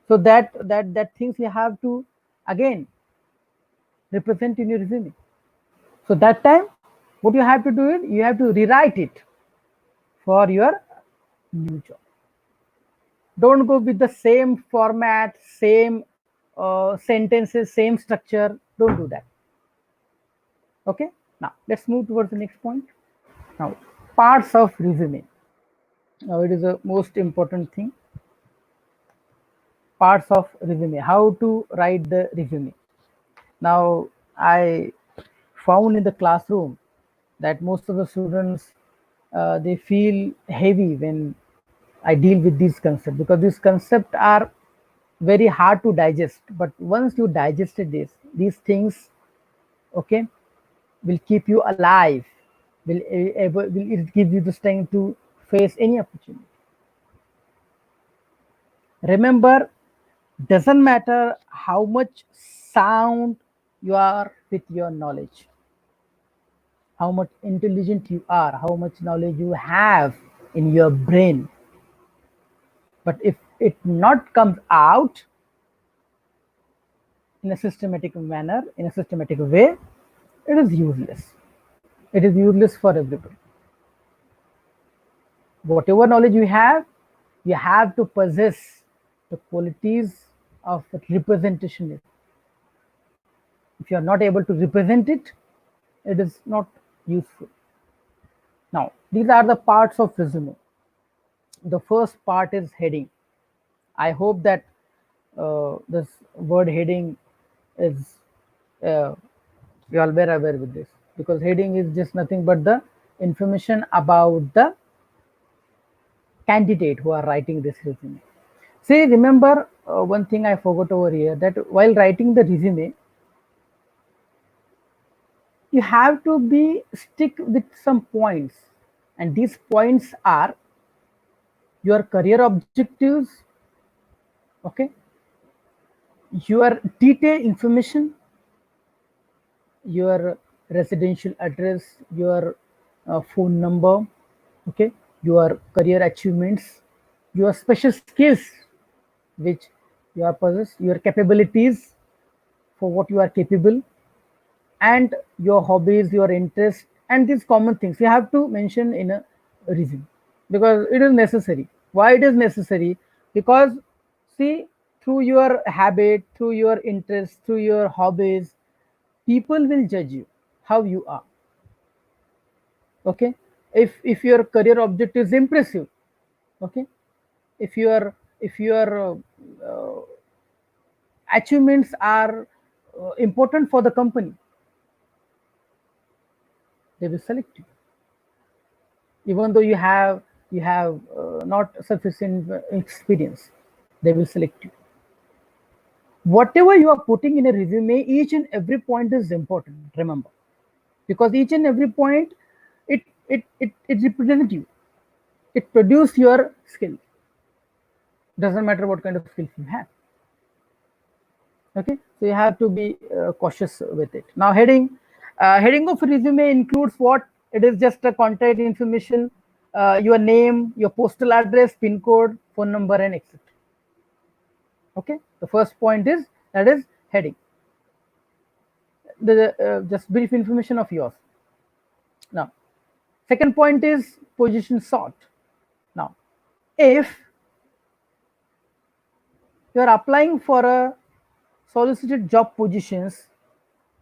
So that things you have to again represent in your resume. So that time, what you have to do is, you have to rewrite it for your new job. Don't go with the same format, same sentences, same structure. Don't do that. Okay. Now let's move towards the next point. Now, parts of resume. Now it is the most important thing. Parts of resume. How to write the resume. Now I found in the classroom that most of the students they feel heavy when I deal with these concepts, because these concepts are very hard to digest. But once you digested these things, okay, will keep you alive. Will it give you the strength to face any opportunity. Remember, doesn't matter how much sound you are with your knowledge, how much intelligent you are, how much knowledge you have in your brain. But if it not comes out in a systematic manner, in a systematic way, it is useless. It is useless for everybody. Whatever knowledge you have to possess the qualities of representation. If you are not able to represent it, it is not useful. Now, these are the parts of resume. The first part is heading. I hope that this word heading is you all were aware with this, because heading is just nothing but the information about the candidate who are writing this resume. See, remember one thing I forgot over here, that while writing the resume, you have to be stick with some points, and these points are your career objectives, okay, your detailed information, your residential address, your phone number, okay, your career achievements, your special skills which you are possess, your capabilities for what you are capable, and your hobbies, your interests, and these common things you have to mention in a resume because it is necessary. Why it is necessary? Because see, through your habit, through your interests, through your hobbies, people will judge you how you are. Okay, if your career objective is impressive, okay, if your achievements are important for the company, they will select you even though you have not sufficient experience. They will select you. Whatever you are putting in a resume, each and every point is important, remember, because each and every point, it represents you, it produces your skill. Doesn't matter what kind of skills you have. Okay, so you have to be cautious with it. Now heading of resume includes what? It is just a contact information, your name, your postal address, pin code, phone number, and etc. Okay, the first point is, that is heading, the just brief information of yours. Now second point is position sort. Now if you are applying for a solicited job positions,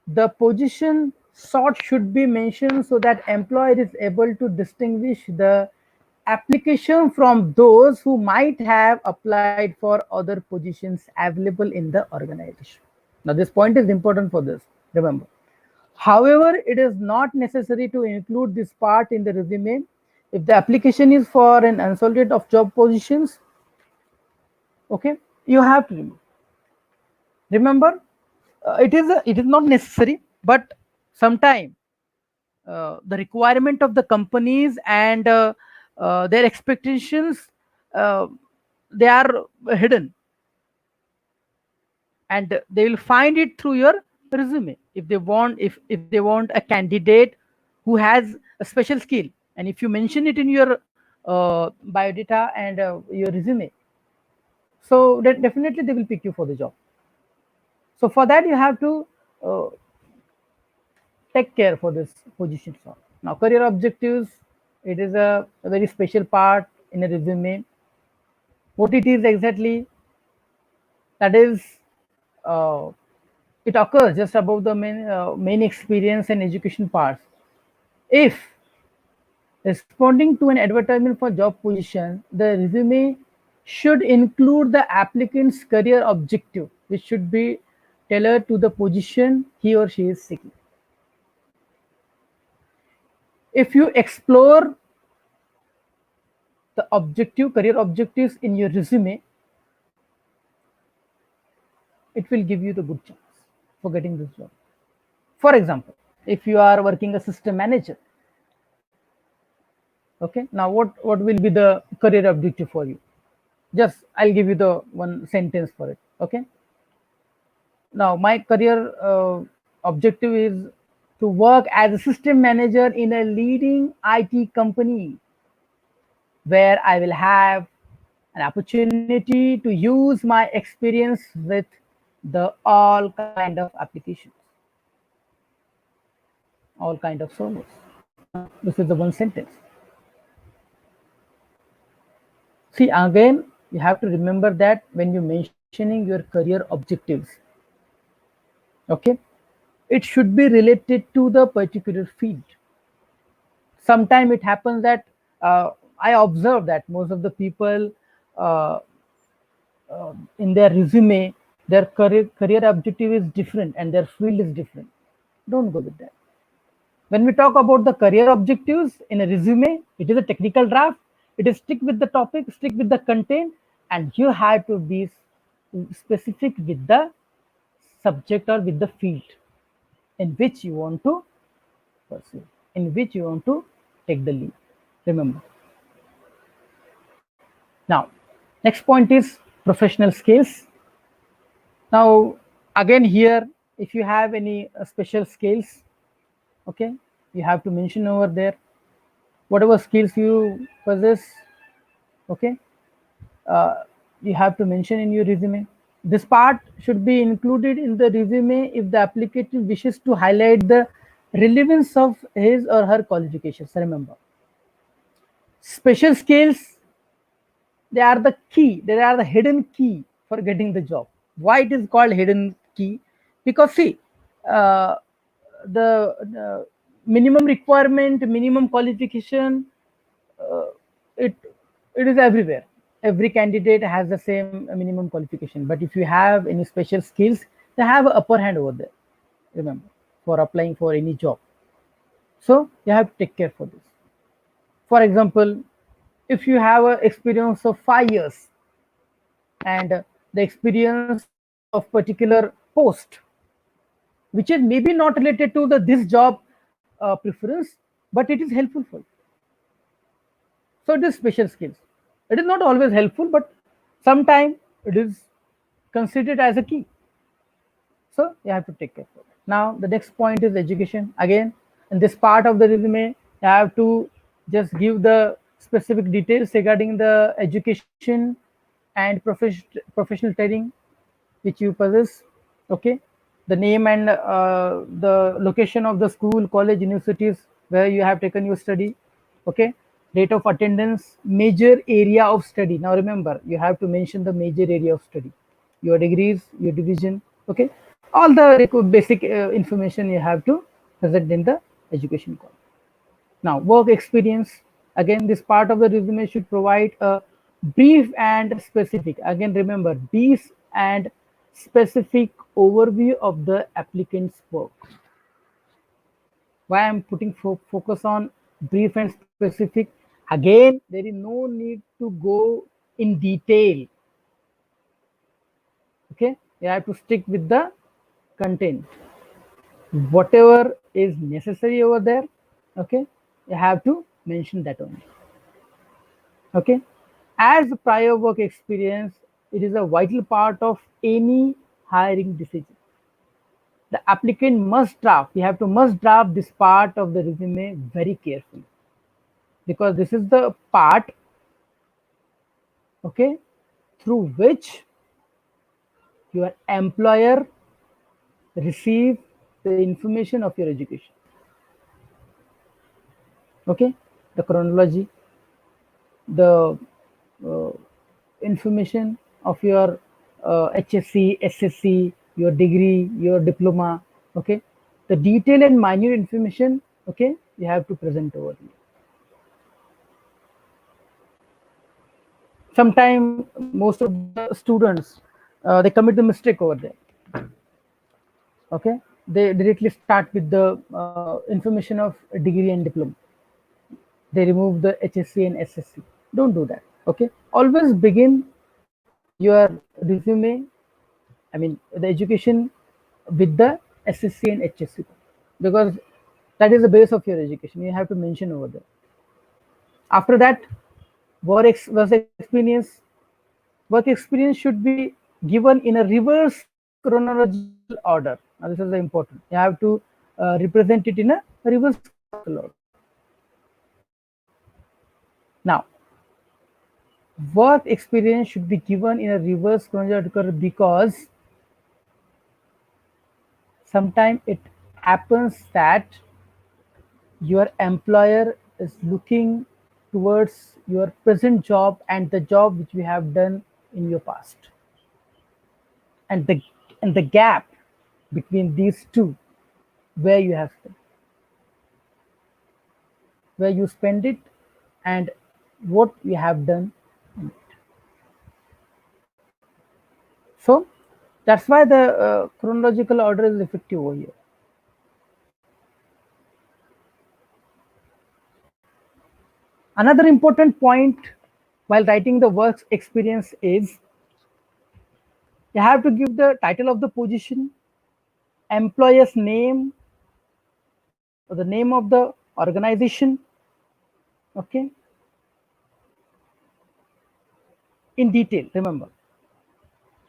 the position sort should be mentioned so that employer is able to distinguish the application from those who might have applied for other positions available in the organization. Now this point is important for this, remember. However, it is not necessary to include this part in the resume if the application is for an unsolicited of job positions. Okay, you have to remember, it is not necessary, but sometime the requirement of the companies and their expectations, uh, they are hidden, and they will find it through your resume if they want, if they want a candidate who has a special skill, and if you mention it in your biodata and your resume, so that definitely they will pick you for the job. So for that you have to uh, take care for this position. Now career objectives, it is a very special part in a resume. What it is exactly, that is, uh, it occurs just above the main experience and education parts. If responding to an advertisement for job position, the resume should include the applicant's career objective, which should be tailored to the position he or she is seeking. If you explore the career objectives in your resume, it will give you the good chance for getting this job. For example, if you are working as system manager, okay, now what will be the career objective for you? Just I'll give you the one sentence for it. Okay, now my career objective is to work as a system manager in a leading IT company where I will have an opportunity to use my experience with the all kind of applications, all kind of servers. This is the one sentence. See, again, you have to remember that when you're mentioning your career objectives, okay, it should be related to the particular field. Sometimes it happens that I observe that most of the people uh, in their resume, their career objective is different and their field is different. Don't go with that. When we talk about the career objectives in a resume, it is a technical draft. It is stick with the topic, stick with the content, and you have to be specific with the subject or with the field in which you want to pursue, in which you want to take the lead. Remember. Now, next point is professional skills. Now, again here, if you have any special skills, okay, you have to mention over there whatever skills you possess. Okay, you have to mention in your resume. This part should be included in the resume if the applicant wishes to highlight the relevance of his or her qualifications. Remember, special skills, they are the key, they are the hidden key for getting the job. Why it is called hidden key? Because see, uh, the minimum requirement, minimum qualification, uh, it it is everywhere. Every candidate has the same minimum qualification, but if you have any special skills, they have an upper hand over there. Remember, for applying for any job, so you have to take care for this. For example, if you have an experience of 5 years and the experience of particular post, which is maybe not related to the this job preference, but it is helpful for you. So it is special skills. It is not always helpful, but sometimes it is considered as a key. So you have to take care of it. Now the next point is education. Again, in this part of the resume, you have to just give the specific details regarding the education and professional training which you possess. Okay, the name and the location of the school, college, universities where you have taken your study. Okay, date of attendance, major area of study. Now remember, you have to mention the major area of study, your degrees, your division. Okay, all the basic information you have to present in the education call. Now, work experience. Again, this part of the resume should provide a brief and specific. Again, remember, brief and specific overview of the applicant's work. Why I'm putting focus on brief and specific? Again, there is no need to go in detail. Okay, you have to stick with the content. Whatever is necessary over there, okay, you have to mention that only. Okay, as prior work experience, it is a vital part of any hiring decision. The applicant must draft, you have to must draft this part of the resume very carefully, because this is the part, okay, through which your employer receive the information of your education. Okay, the chronology, the uh, information of your HSC, SSC, your degree, your diploma. Okay, the detailed and minute information. Okay, you have to present over here. Sometimes most of the students they commit the mistake over there. Okay, they directly start with the information of degree and diploma. They remove the HSC and SSC. Don't do that. Okay, always begin your resume, I mean the education, with the SSC and HSC, because that is the base of your education. You have to mention over there. After that, work experience. Work experience should be given in a reverse chronological order. Now this is the important. You have to represent it in a reverse chronological order. Now, work experience should be given in a reverse chronological order because sometimes it happens that your employer is looking towards your present job and the job which you have done in your past, and the gap between these two, where you have spent, where you spend it, and what you have done. So that's why the chronological order is effective over here. Another important point while writing the work experience is you have to give the title of the position, employer's name, or the name of the organization. Okay, in detail. Remember,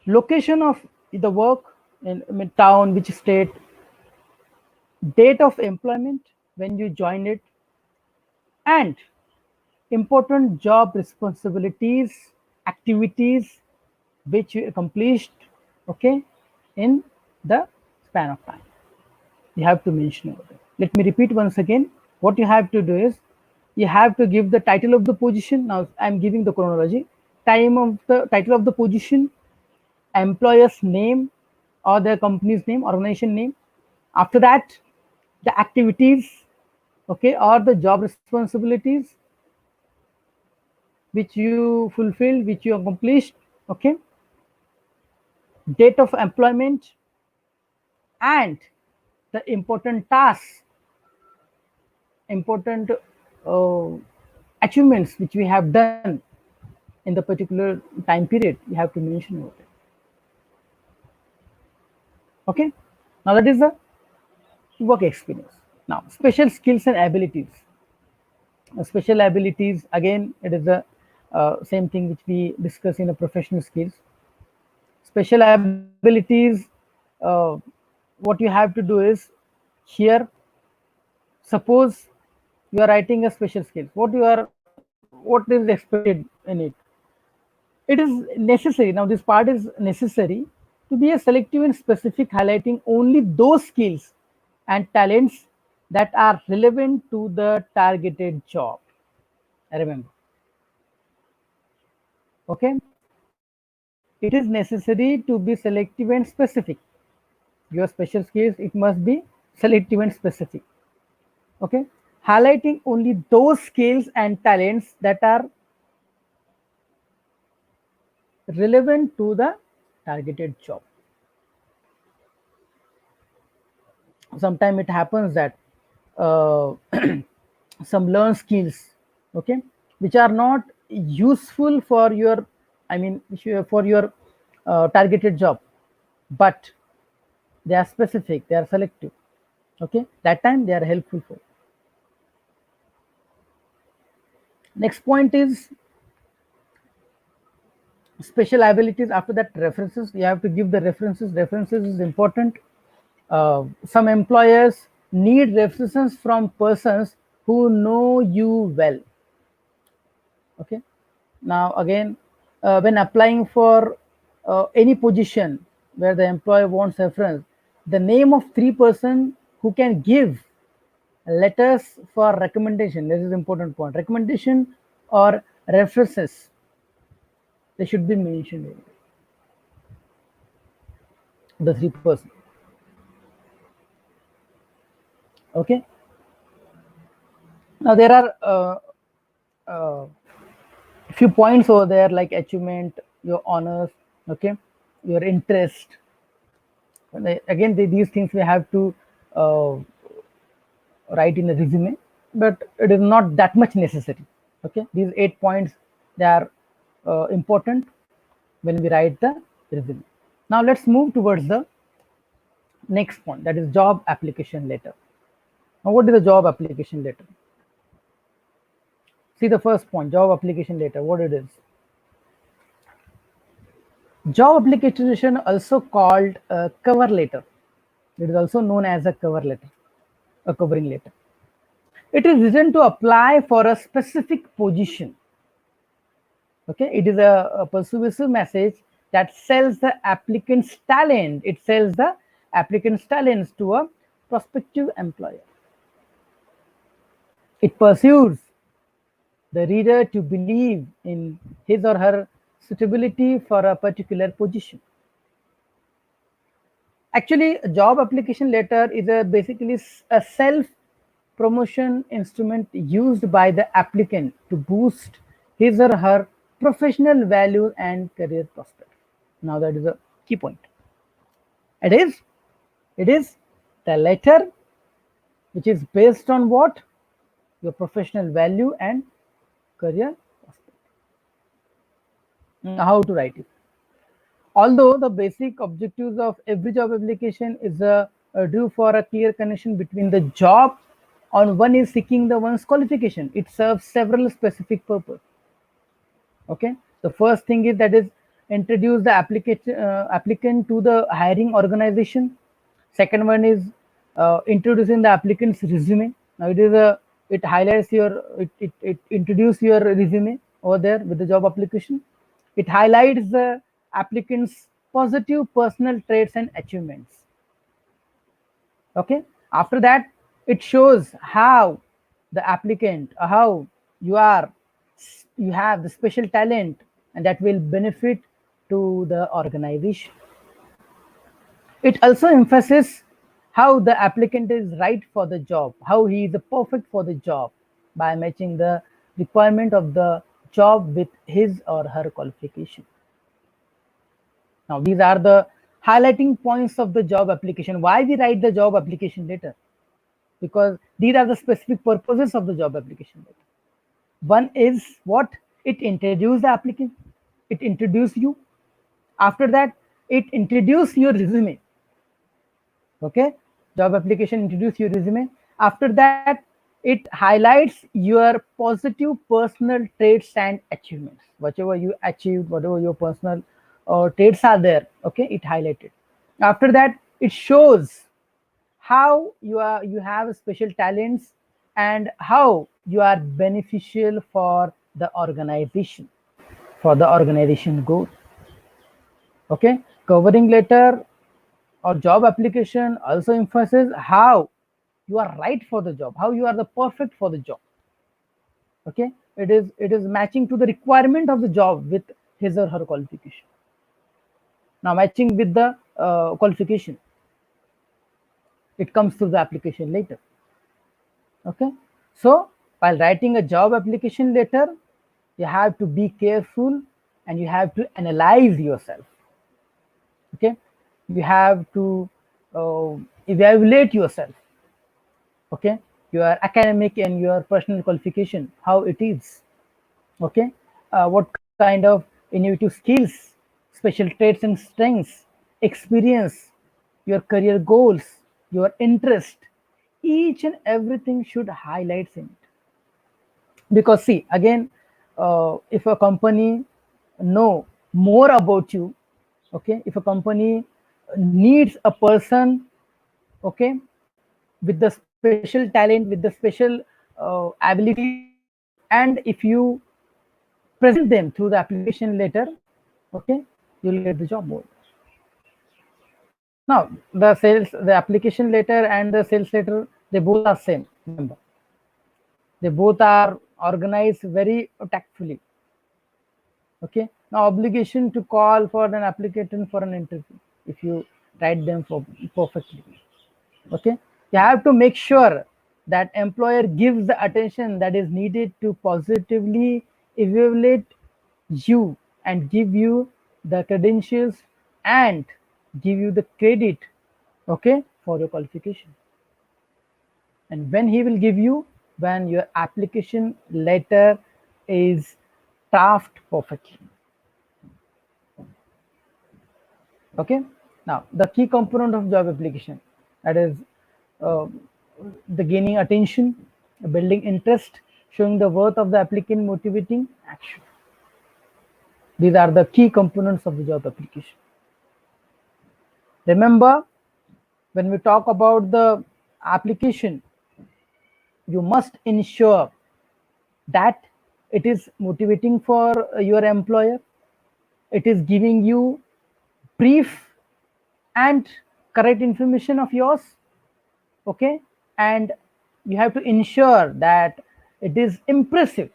location of the work in town, which state, date of employment when you join it, and important job responsibilities, activities which you accomplished, okay, in the span of time. You have to mention over there. Let me repeat once again. What you have to do is you have to give the title of the position. Now I'm giving the chronology. Time of the title of the position, employer's name or the company's name, organization name. After that, the activities, okay, or the job responsibilities which you fulfilled, which you accomplished, okay, date of employment, and the important tasks, important uh, achievements which we have done in the particular time period. You have to mention over it. Okay, now that is the work experience. Now special skills and abilities. Special abilities, again it is the same thing which we discuss in the professional skills. Special abilities, uh, what you have to do is here, suppose you are writing a special skill, what is expected in it. It is necessary, now this part is necessary to be a selective and specific, highlighting only those skills and talents that are relevant to the targeted job. Remember, okay, it is necessary to be selective and specific. Your special skills, it must be selective and specific. Okay, highlighting only those skills and talents that are relevant to the targeted job. Sometimes it happens that uh, some learn skills, okay, which are not useful for your, I mean for your targeted job, but they are specific, they are selective. Okay, that time they are helpful for. Next point is special abilities. After that, references. You have to give the references. References is important. Some employers need references from persons who know you well. Okay, now again, when applying for any position where the employer wants reference, the name of 3 person who can give letters for recommendation, this is important point, recommendation or references, they should be mentioned, the 3 person. Okay, now there are uh, few points over there like achievement, your honors, okay, your interest. Again, these things we have to uh, write in a resume, but it is not that much necessary. Okay, these 8 points, they are important when we write the resume. Now let's move towards the next point, that is job application letter. Now what is the job application letter? See the first point, job application letter, what it is. Job application, also called a cover letter. It is also known as a cover letter, a covering letter. It is written to apply for a specific position. Okay, it is a persuasive message that sells the applicant's talent. It sells the applicant's talents to a prospective employer. It pursues the reader to believe in his or her suitability for a particular position. Actually, a job application letter is basically a self promotion instrument used by the applicant to boost his or her professional value and career prospects. Now that is a key point. It is the letter which is based on what? Your professional value and career prospect. How to write it? Although the basic objectives of every job application is a due for a clear connection between the job on one is seeking the one's qualification, it serves several specific purposes. Okay, the first thing is that is introduce the applicant to the hiring organization. Second one is introducing the applicant's resume. Now it highlights your it introduce your resume over there with the job application. It highlights the applicant's positive personal traits and achievements. Okay, After that, it shows how the applicant, how you are, you have the special talent and that will benefit to the organization. It also emphasizes how the applicant is right for the job, how he is perfect for the job by matching the requirement of the job with his or her qualification. Now, these are the highlighting points of the job application. Why we write the job application letter? Because these are the specific purposes of the job application letter. One is what? It introduces the applicant. It introduces you. After that, it introduces your resume. Okay, job application introduce your resume. After that, it highlights your positive personal traits and achievements, whatever you achieved, whatever your personal traits are there. Okay, it highlighted. After that, it shows how you have special talents and how you are beneficial for the organization goal. Okay, covering letter or job application also emphasizes how you are right for the job, how you are the perfect for the job. Okay, it is matching to the requirement of the job with his or her qualification. Now, matching with the qualification, it comes through the application letter. Okay, so while writing a job application letter, you have to be careful and you have to analyze yourself. Okay, you have to evaluate yourself. Okay, your academic and your personal qualification, how it is. Okay, what kind of innovative skills, special traits and strengths, experience, your career goals, your interest, each and everything should highlight in it. Because see, again, if a company know more about you, okay, if a company needs a person, okay, with the special talent, with the special abilities, and if you present them through the application letter, okay, you'll get the job more. Now, the application letter and the sales letter, they both are same. Remember, they both are organized very tactfully. Okay, now obligation to call for an applicant for an interview if you write them for perfectly. Okay, you have to make sure that employer gives the attention that is needed to positively evaluate you and give you the credentials and give you the credit, okay, for your qualification. And when he will give you, when your application letter is drafted perfectly. Okay, now the key component of job application, that is uh, the gaining attention, building interest, showing the worth of the applicant, motivating action. These are the key components of the job application. Remember, when we talk about the application, you must ensure that it is motivating for your employer, it is giving you brief and correct information of yours. Okay, and you have to ensure that it is impressive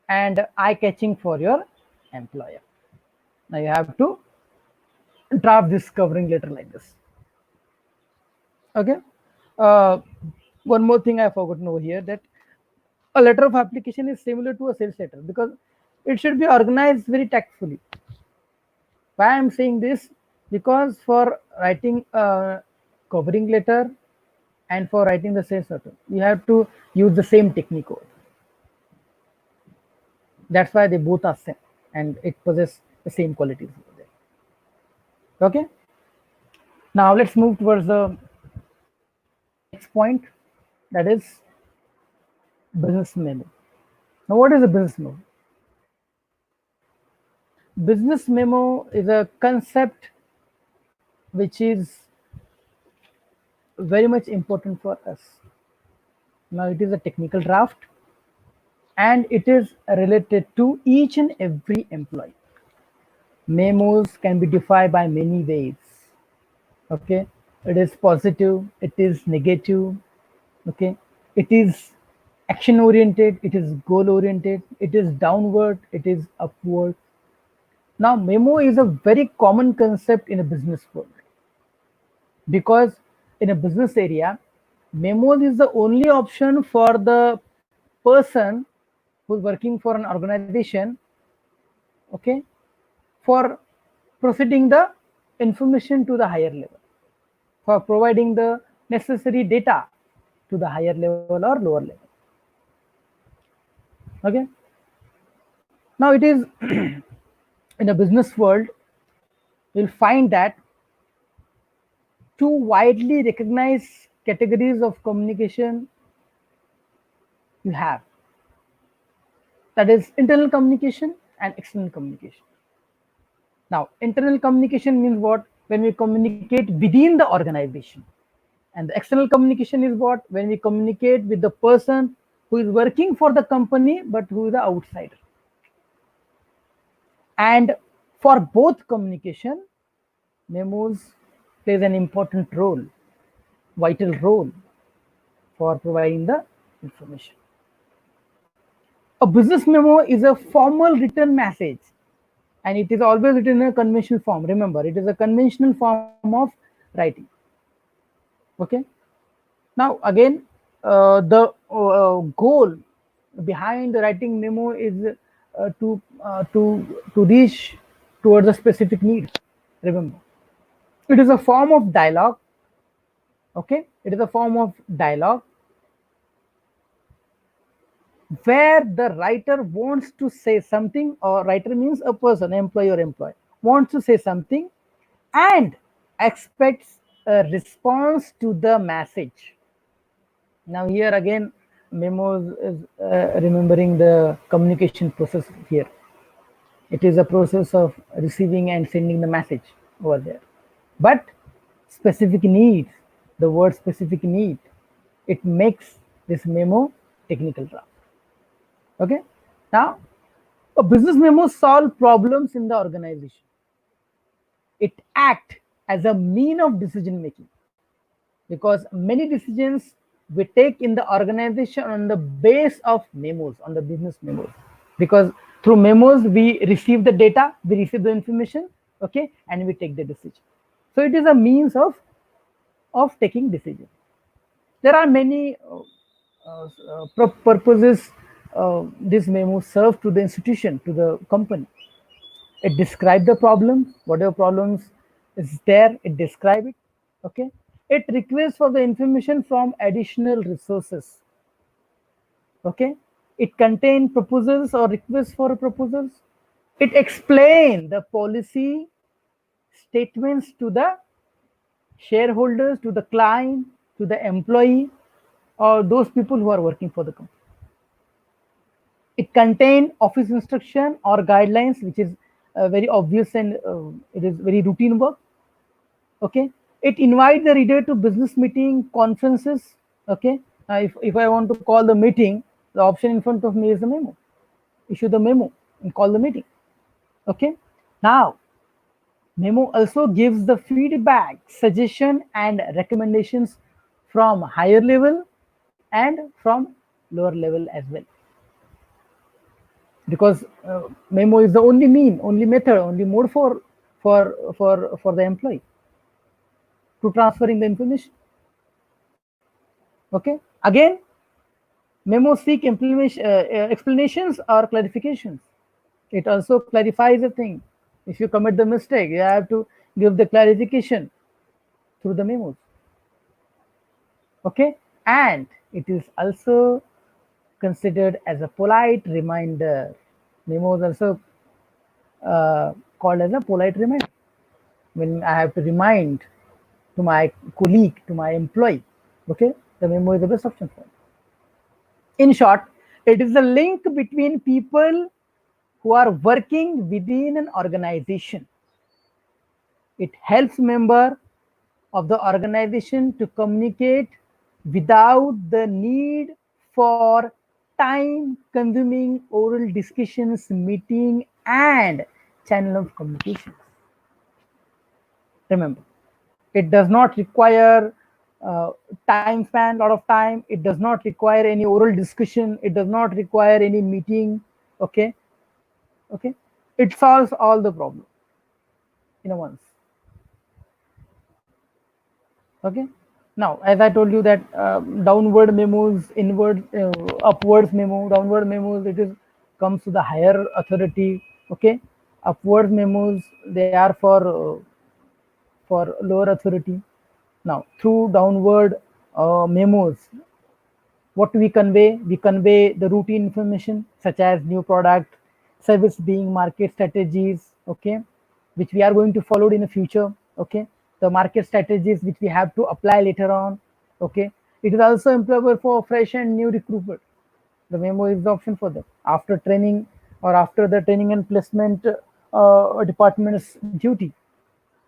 and eye-catching for your employer. Now you have to draft this covering letter like this. Okay, uh, one more thing I forgotten over here, that a letter of application is similar to a sales letter because it should be organized very tactfully. Why I'm saying this? Because for writing a covering letter and for writing the sales letter, you have to use the same technique. That's why they both are same and it possesses the same qualities over there. Okay. Now let's move towards the next point, that is business memo. Now, what is a business memo? Business memo is a concept which is very much important for us. Now, it is a technical draft and it is related to each and every employee. Memos can be defined by many ways. Okay, It is positive, it is negative, okay? It is action oriented, it is goal oriented, it is downward, it is upward. Now, memo is a very common concept in a business world because in a business area, memos is the only option for the person who's working for an organization, okay, for proceeding the information to the higher level, for providing the necessary data to the higher level or lower level. Okay. Now it is in a business world, you'll find that two widely recognized categories of communication you have. That is internal communication and external communication. Now, internal communication means what? When we communicate within the organization. And the external communication is what? When we communicate with the person who is working for the company but who is the outsider. And for both communication, memos plays an important role, vital role for providing the information. A business memo is a formal written message, and it is always written in a conventional form. Remember, it is a conventional form of writing. Okay. Now, again, the goal behind the writing memo is to reach towards a specific need. Remember, it is a form of dialogue. Okay, it is a form of dialogue where the writer wants to say something, or writer means a person, employee or employee, wants to say something and expects a response to the message. Now here again, memos is remembering the communication process here. It is a process of receiving and sending the message over there. But specific needs, the word specific need, it makes this memo technical draft. Okay. Now, a business memo solve problems in the organization. It act as a mean of decision making because many decisions we take in the organization on the base of memos, on the business memos, because through memos we receive the data, we receive the information, okay, and we take the decision. So it is a means of taking decision. There are many purposes this memo serve to the institution, to the company. It describes the problem, whatever problems is there, it describe it. Okay. It requests for the information from additional resources. Okay. It contains proposals or requests for proposals. It explains the policy statements to the shareholders, to the client, to the employee, or those people who are working for the company. It contains office instruction or guidelines, which is very obvious and it is very routine work. Okay. It invites the reader to business meeting, conferences. Okay. Now, if I want to call the meeting, the option in front of me is the memo. Issue the memo and call the meeting. Okay. Now, memo also gives the feedback, suggestion, and recommendations from higher level and from lower level as well. Because memo is the only mean, only method, only mode for the employee to transferring the information. Okay. Again, memo seek explanations or clarifications. It also clarifies a thing. If you commit the mistake, you have to give the clarification through the memos. Okay. And it is also considered as a polite reminder. Memo is also called as a polite reminder. When I have to remind to my colleague, to my employee, okay, the memo is the best option for it. In short, it is a link between people who are working within an organization. It helps member of the organization to communicate without the need for time-consuming oral discussions, meeting, and channel of communication. Remember, It does not require time span, lot of time. It does not require any oral discussion. It does not require any meeting. Okay, okay. It solves all the problem in a once. Okay. Now, as I told you that downward memos, inward, upwards memo, downward memos, it is comes to the higher authority. Okay, upward memos, they are for lower authority. Now, through downward memos, what we convey the routine information such as new product, service being market strategies, okay, which we are going to follow in the future, okay, the market strategies which we have to apply later on, okay. It is also employable for fresh and new recruitment. The memo is the option for them after training or after the training and placement department's duty.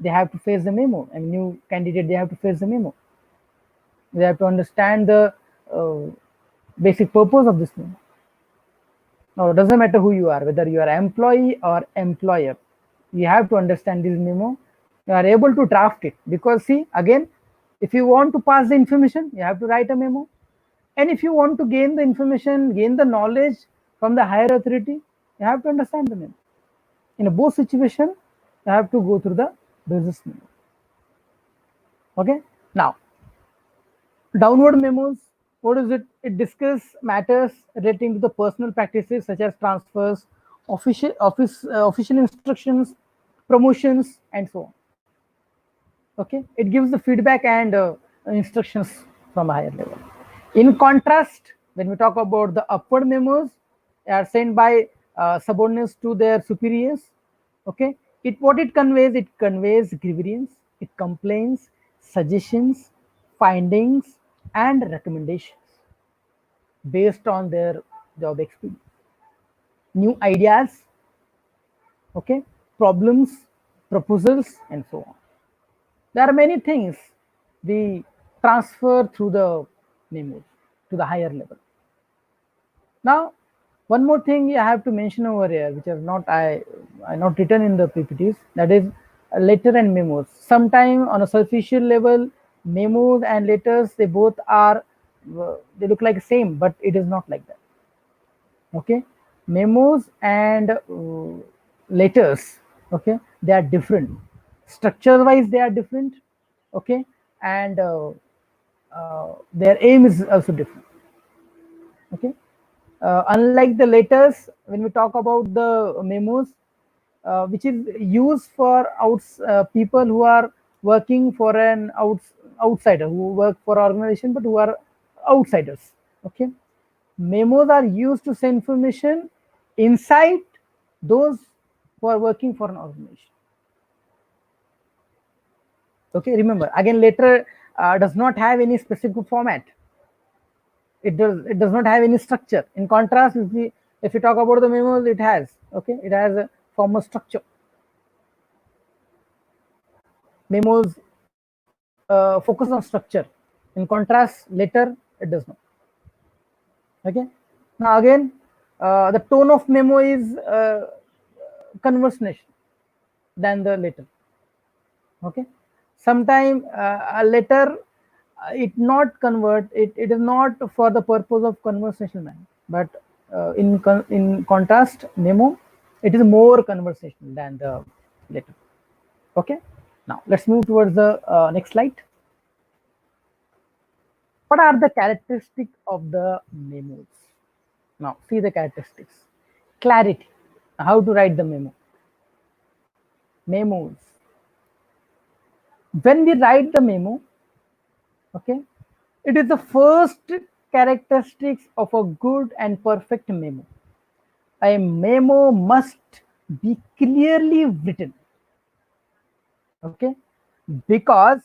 They have to face the memo, and new candidate, they have to face the memo. They have to understand the uh, basic purpose of this memo. Now, it doesn't matter who you are, whether you are employee or employer, you have to understand this memo. You are able to draft it, because see, again, if you want to pass the information, you have to write a memo. And if you want to gain the information, gain the knowledge from the higher authority, you have to understand the memo. In both situations, you have to go through the business memo. Okay. Now, downward memos, what is it? It discusses matters relating to the personal practices such as transfers, official instructions, promotions, and so on. Okay, it gives the feedback and instructions from a higher level. In contrast, when we talk about the upward memos, they are sent by subordinates to their superiors. Okay, what it conveys grievance, it complains, suggestions, findings, and recommendations based on their job experience, new ideas, okay, problems, proposals, and so on. There are many things we transfer through the memos to the higher level. Now, one more thing I have to mention over here, which is not not written in the PPTs, that is letter and memos. Sometime on a superficial level, memos and letters, they both are they look like the same, but it is not like that. Okay, memos and letters, okay, they are different. Structure wise, they are different. Okay, and their aim is also different. Okay. Unlike the letters, when we talk about the memos, which is used for people who are working for an outsider, who work for organization but who are outsiders. Okay, memos are used to send information inside those who are working for an organization. Okay, remember again, letter does not have any specific format. It does not have any structure. In contrast, if you talk about the memos, it has, okay, it has a formal structure. Memos focus on structure. In contrast, letter, it does not. Okay. Now again, the tone of memo is conversation than the letter. Okay. Sometimes a letter, it not convert, it is not for the purpose of conversational man, but in contrast, memo, it is more conversational than the letter. Okay. Now let's move towards the next slide. What are the characteristics of the memos? Now see the characteristics. Clarity. How to write the memo? Memos. When we write the memo, okay, it is the first characteristics of a good and perfect memo. A memo must be clearly written. Okay, because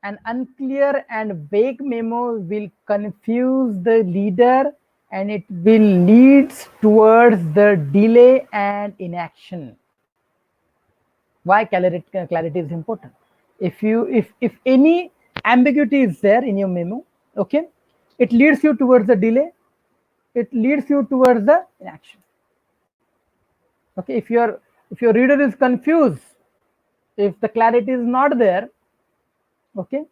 an unclear and vague memo will confuse the leader and it will lead towards the delay and inaction. Why clarity is important? If any ambiguity is there in your memo, okay, it leads you towards the delay, it leads you towards the inaction. Okay, if your reader is confused, if the clarity is not there, Okay,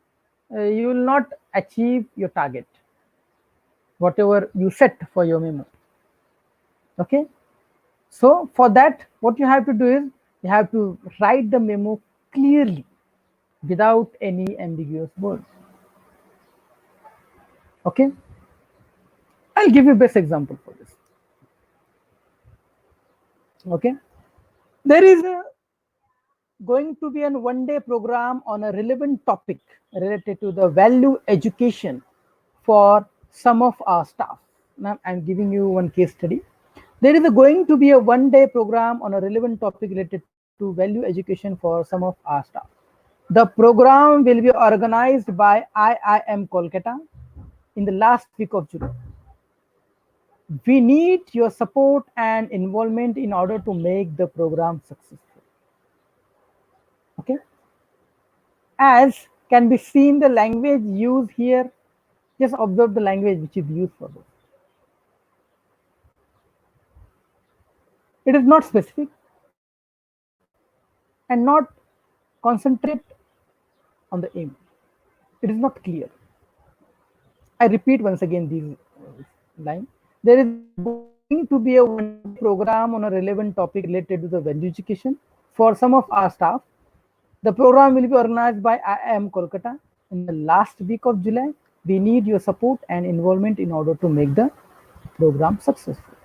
you will not achieve your target, whatever you set for your memo. Okay, so for that, what you have to do is you have to write the memo clearly without any ambiguous words. Okay, I'll give you best example for this. Okay, there is going to be a one-day program on a relevant topic related to the value education for some of our staff. Now, I'm giving you one case study. There is going to be a one-day program on a relevant topic related to value education for some of our staff. The program will be organized by IIM Kolkata in the last week of July. We need your support and involvement in order to make the program successful. Okay, as can be seen the language used here, just observe the language which is used for this. It is not specific and not concentrate on the aim. It is not clear. I repeat once again these lines. There is going to be a one program on a relevant topic related to the value education for some of our staff. The program will be organized by IIM Kolkata in the last week of July. We need your support and involvement in order to make the program successful.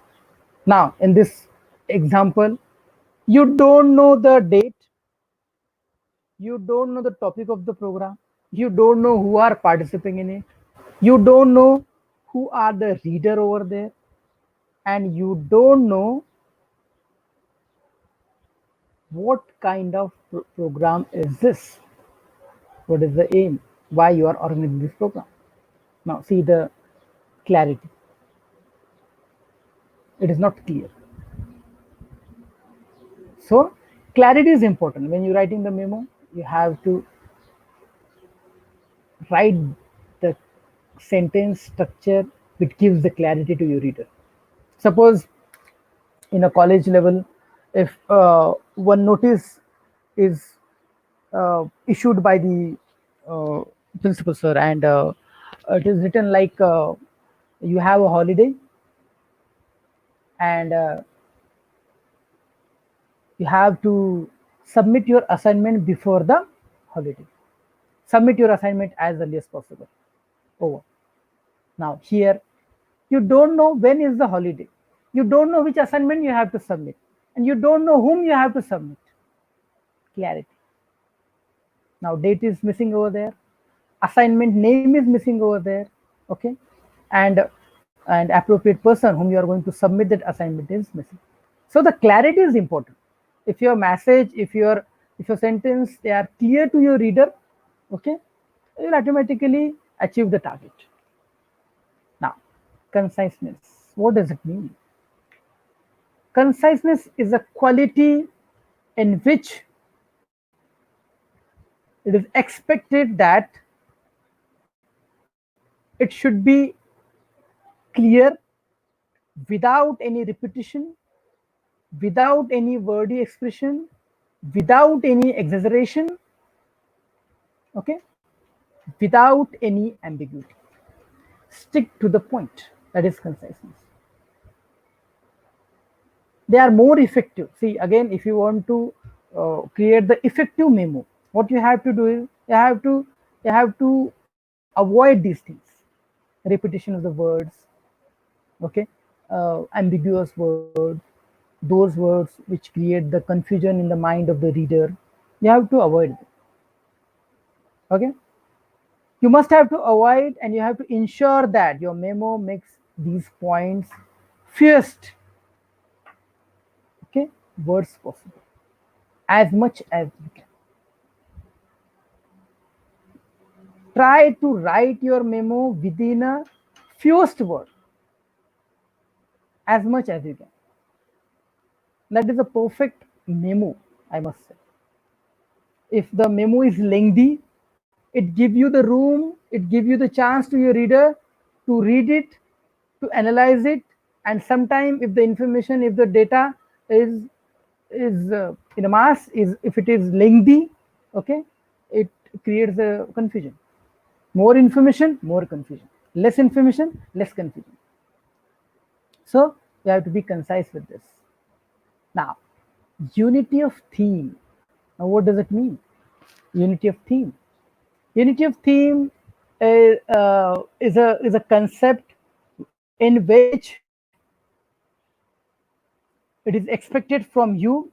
Now, in this example, you don't know the date, you don't know the topic of the program, you don't know who are participating in it, you don't know who are the reader over there, and you don't know what kind of program is this, what is the aim, why you are organizing this program. Now see the clarity, it is not clear. So clarity is important. When you're writing the memo, you have to write the sentence structure which gives the clarity to your reader. Suppose in a college level, if one notice is issued by the principal sir, and it is written like you have a holiday, and you have to submit your assignment before the holiday. Submit your assignment as early as possible. Over. Now here, you don't know when is the holiday. You don't know which assignment you have to submit, and you don't know whom you have to submit. Clarity. Now date is missing over there. Assignment name is missing over there. Okay, and appropriate person whom you are going to submit that assignment is missing. So the clarity is important. If your message, if your sentence, they are clear to your reader, okay, you will automatically achieve the target. Now, conciseness. What does it mean? Conciseness is a quality in which it is expected that it should be clear, without any repetition, without any wordy expression, without any exaggeration, okay, without any ambiguity. Stick to the point. That is conciseness. They are more effective. See, again, if you want to create the effective memo, what you have to do is you have to avoid these things: repetition of the words, okay, ambiguous words, those words which create the confusion in the mind of the reader. You have to avoid them. Okay, you must have to avoid, and you have to ensure that your memo makes these points fewest, okay, words possible, as much as you can. Try to write your memo within a fewest word, as much as you can. That is a perfect memo, I must say. If the memo is lengthy, it gives you the room, it gives you the chance to your reader to read it, to analyze it, and sometimes if the information, if the data is in a mass, is if it is lengthy, okay, it creates a confusion. More information, more confusion. Less information, less confusion. So you have to be concise with this. Now, unity of theme. Now, what does it mean? Unity of theme. Unity of theme is a concept in which it is expected from you,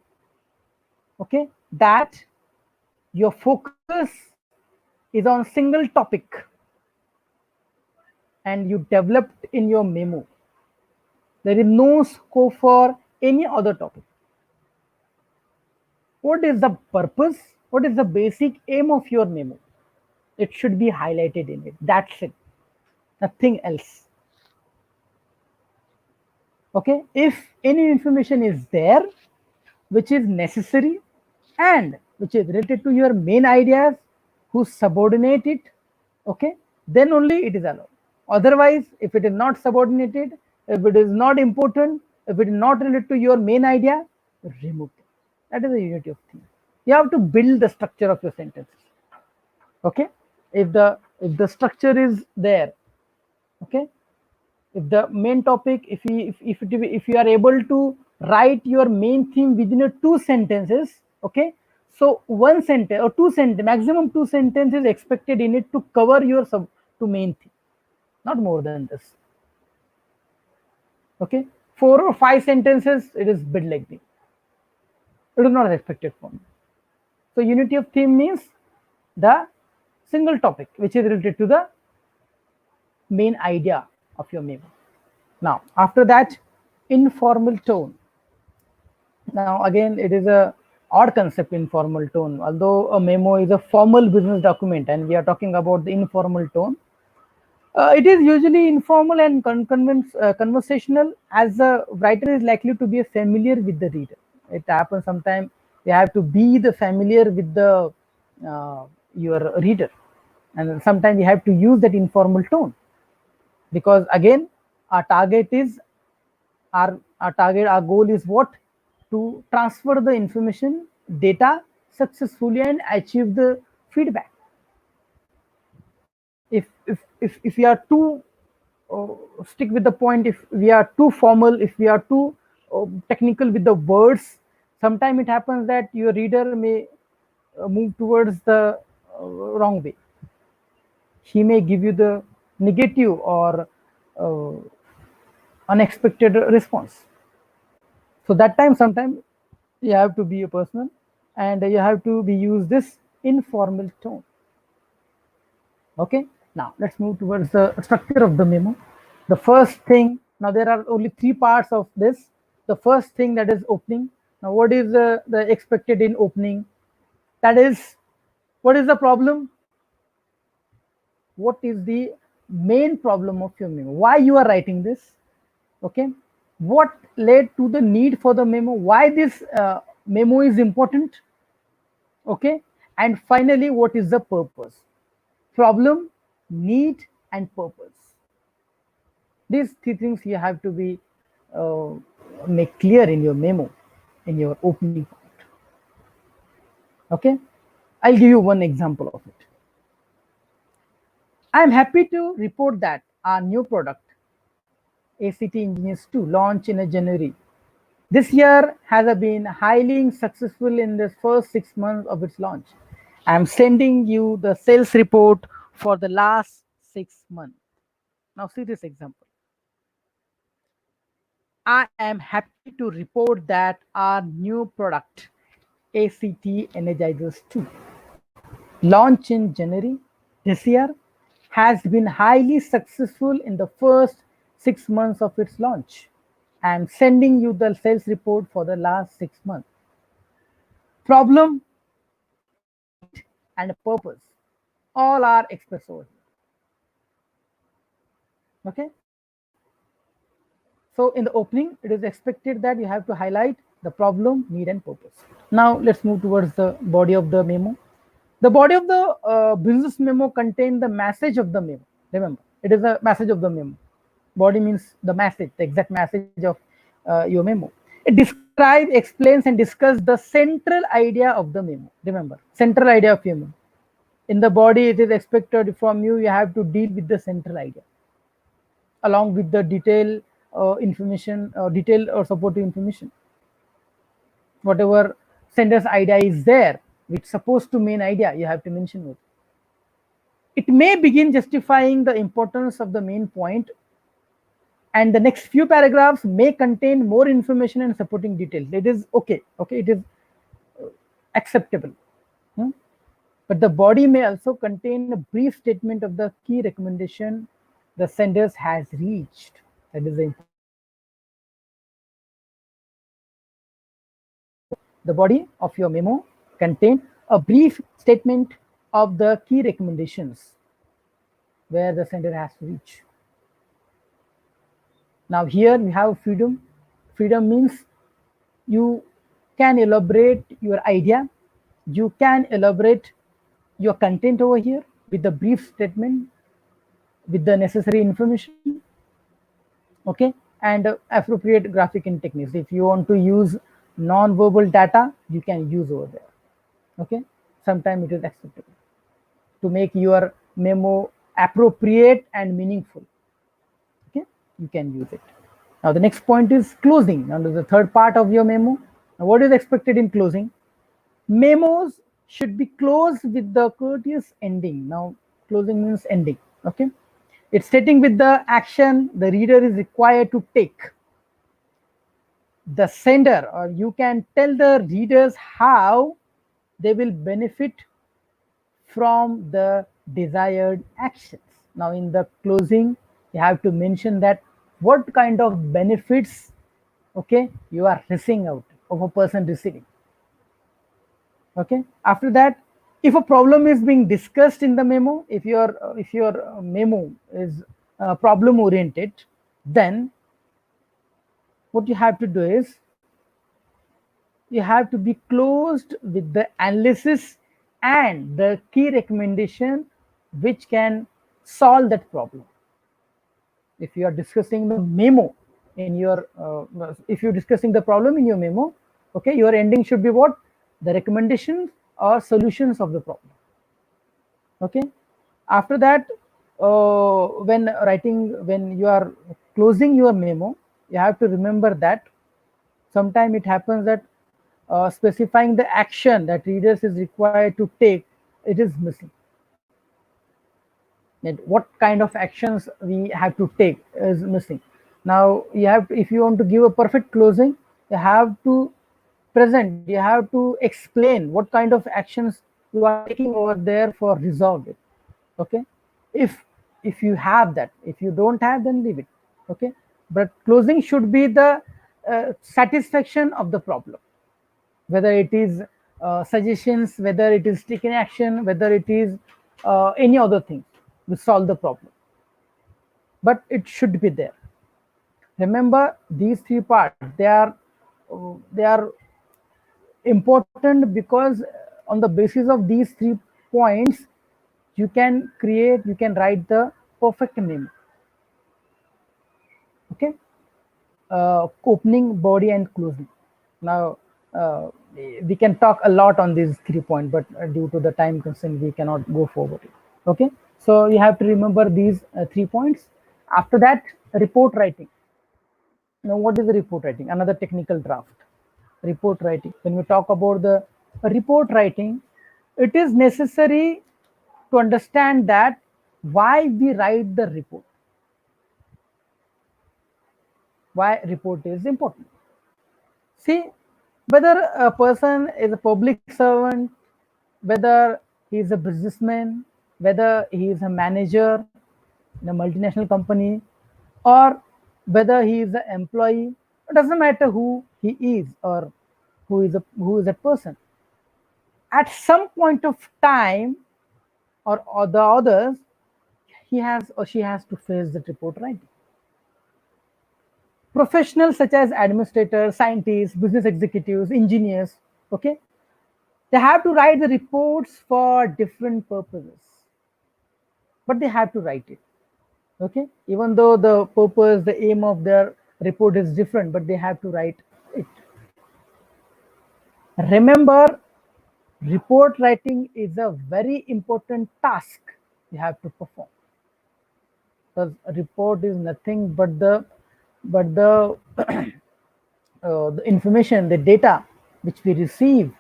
okay, that your focus is on single topic and you developed in your memo. There is no scope for any other topic. What is the purpose? What is the basic aim of your memo? It should be highlighted in it. That's it. Nothing else. Okay. If any information is there which is necessary and which is related to your main ideas, who subordinate it, okay, then only it is allowed. Otherwise, if it is not subordinated, if it is not important, if it is not related to your main idea, remove it. That is the unity of theme. You have to build the structure of your sentences. Okay, if the structure is there, okay, if the main topic, if you are able to write your main theme within a 2 sentences, okay, so 1 sentence or 2 sentences, maximum 2 sentences expected in it to cover your to main theme, not more than this. Okay, 4 or 5 sentences, it is bit lengthy. It is not expected from you. So unity of theme means the single topic which is related to the main idea of your memo. Now, after that, informal tone. Now, again, it is a odd concept, informal tone. Although a memo is a formal business document and we are talking about the informal tone, it is usually informal and conversational, as the writer is likely to be familiar with the reader. It happens sometimes you have to be the familiar with the your reader, and sometimes you have to use that informal tone, because again our target is our goal is what? To transfer the information data successfully and achieve the feedback. If we are too stick with the point, if we are too formal, if we are too technical with the words, sometimes it happens that your reader may move towards the wrong way. He may give you the negative or unexpected response. So that time, sometimes you have to be a person and you have to be use this informal tone. Okay, now let's move towards the structure of the memo. The first thing, now there are only 3 parts of this. The first thing, that is opening. Now what is the expected in opening? That is, what is the problem? What is the main problem of your memo? Why you are writing this? Okay, what led to the need for the memo? Why this memo is important? Okay, and finally, what is the purpose? Problem, need, and purpose. These 3 things you have to be make clear in your memo, in your opening point. Okay, I'll give you one example of it. I'm happy to report that our new product, ACT Engineers 2, launched in January. This year has been highly successful in the first 6 months of its launch. I'm sending you the sales report for the last 6 months. Now see this example. I am happy to report that our new product, ACT Energizers 2, launched in January this year, has been highly successful in the first 6 months of its launch. I am sending you the sales report for the last 6 months. Problem, need, and purpose, all are expressed over here. Okay. So in the opening, it is expected that you have to highlight the problem, need, and purpose. Now let's move towards the body of the memo. The body of the business memo contains the message of the memo. Remember, it is a message of the memo. Body means the message, the exact message of your memo. It describes, explains, and discusses the central idea of the memo. Remember, central idea of your memo. In the body, it is expected from you, you have to deal with the central idea along with the detail information, detail or supporting information. Whatever sender's idea is there, which supposed to main idea, you have to mention it. It may begin justifying the importance of the main point, and the next few paragraphs may contain more information and supporting details. It is okay, it is acceptable. But the body may also contain a brief statement of the key recommendation the senders has reached. That is the body of your memo contain a brief statement of the key recommendations where the sender has to reach. Now here we have freedom. Freedom means you can elaborate your idea, you can elaborate your content over here with the brief statement, with the necessary information, okay, and appropriate graphic techniques. If you want to use non-verbal data, you can use over there, okay. Sometimes it is acceptable to make your memo appropriate and meaningful, okay. You can use it. Now the next point is closing. Now the third part of your memo. Now, what is expected in closing? Memos should be closed with the courteous ending. Now closing means ending, okay. It's stating with the action the reader is required to take. The sender, or you can tell the readers how they will benefit from the desired actions. Now in the closing, you have to mention that what kind of benefits, okay, you are missing out of a person receiving. Okay. After that, if a problem is being discussed in the memo, if your memo is problem oriented, then what you have to do is you have to be closed with the analysis and the key recommendation which can solve that problem. If you are discussing the memo in your if you're discussing the problem in your memo, okay, your ending should be what? The recommendations or solutions of the problem, okay. After that, when you are closing your memo, you have to remember that sometimes it happens that specifying the action that readers is required to take, it is missing. And what kind of actions we have to take is missing. Now you have to, if you want to give a perfect closing, you have to present, you have to explain what kind of actions you are taking over there for resolve it, okay. If you have that, if you don't have, then leave it, okay. But closing should be the satisfaction of the problem, whether it is suggestions, whether it is taking action, whether it is any other thing to solve the problem, but it should be there. Remember these three parts, they are important because on the basis of these 3 points you can write the perfect memo, okay. Opening, body, and closing. Now we can talk a lot on these 3 points, but due to the time constraint we cannot go forward, okay. So you have to remember these 3 points. After that, report writing. Now what is the report writing? Another technical draft. Report writing, when we talk about the report writing, it is necessary to understand that why we write the report, why report is important. See, whether a person is a public servant, whether he is a businessman, whether he is a manager in a multinational company, or whether he is an employee, it doesn't matter who he is or who is that person. At some point of time or the others, he has or she has to face the report writing. Professionals such as administrators, scientists, business executives, engineers, okay, they have to write the reports for different purposes, but they have to write it, okay. Even though the purpose, the aim of their report is different, but they have to write it. Remember, report writing is a very important task you have to perform, because a report is nothing but the the information, the data which we receive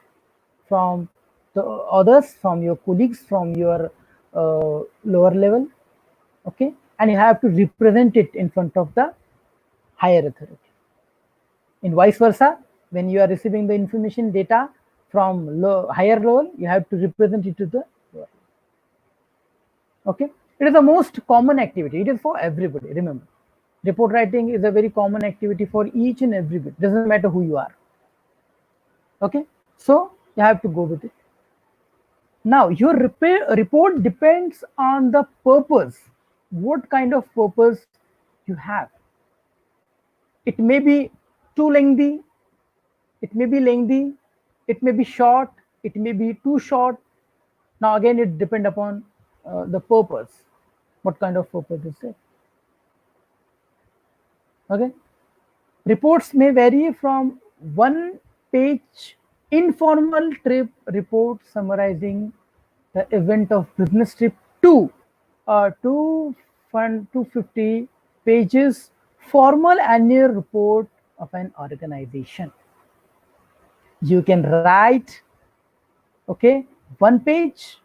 from the others, from your colleagues, from your lower level, okay, and you have to represent it in front of the higher authority. In vice versa, when you are receiving the information data from higher level, you have to represent it to the lower. Okay, it is the most common activity. It is for everybody. Remember, report writing is a very common activity for each and everybody. Doesn't matter who you are. Okay, so you have to go with it. Now, your report depends on the purpose. What kind of purpose you have? It may be too lengthy. It may be lengthy. It may be short. It may be too short. Now, again, it depends upon the purpose. What kind of purpose is it? Okay. Reports may vary from one-page informal trip report summarizing the event of business trip to 250 pages formal annual report of an organization. You can write, okay, one page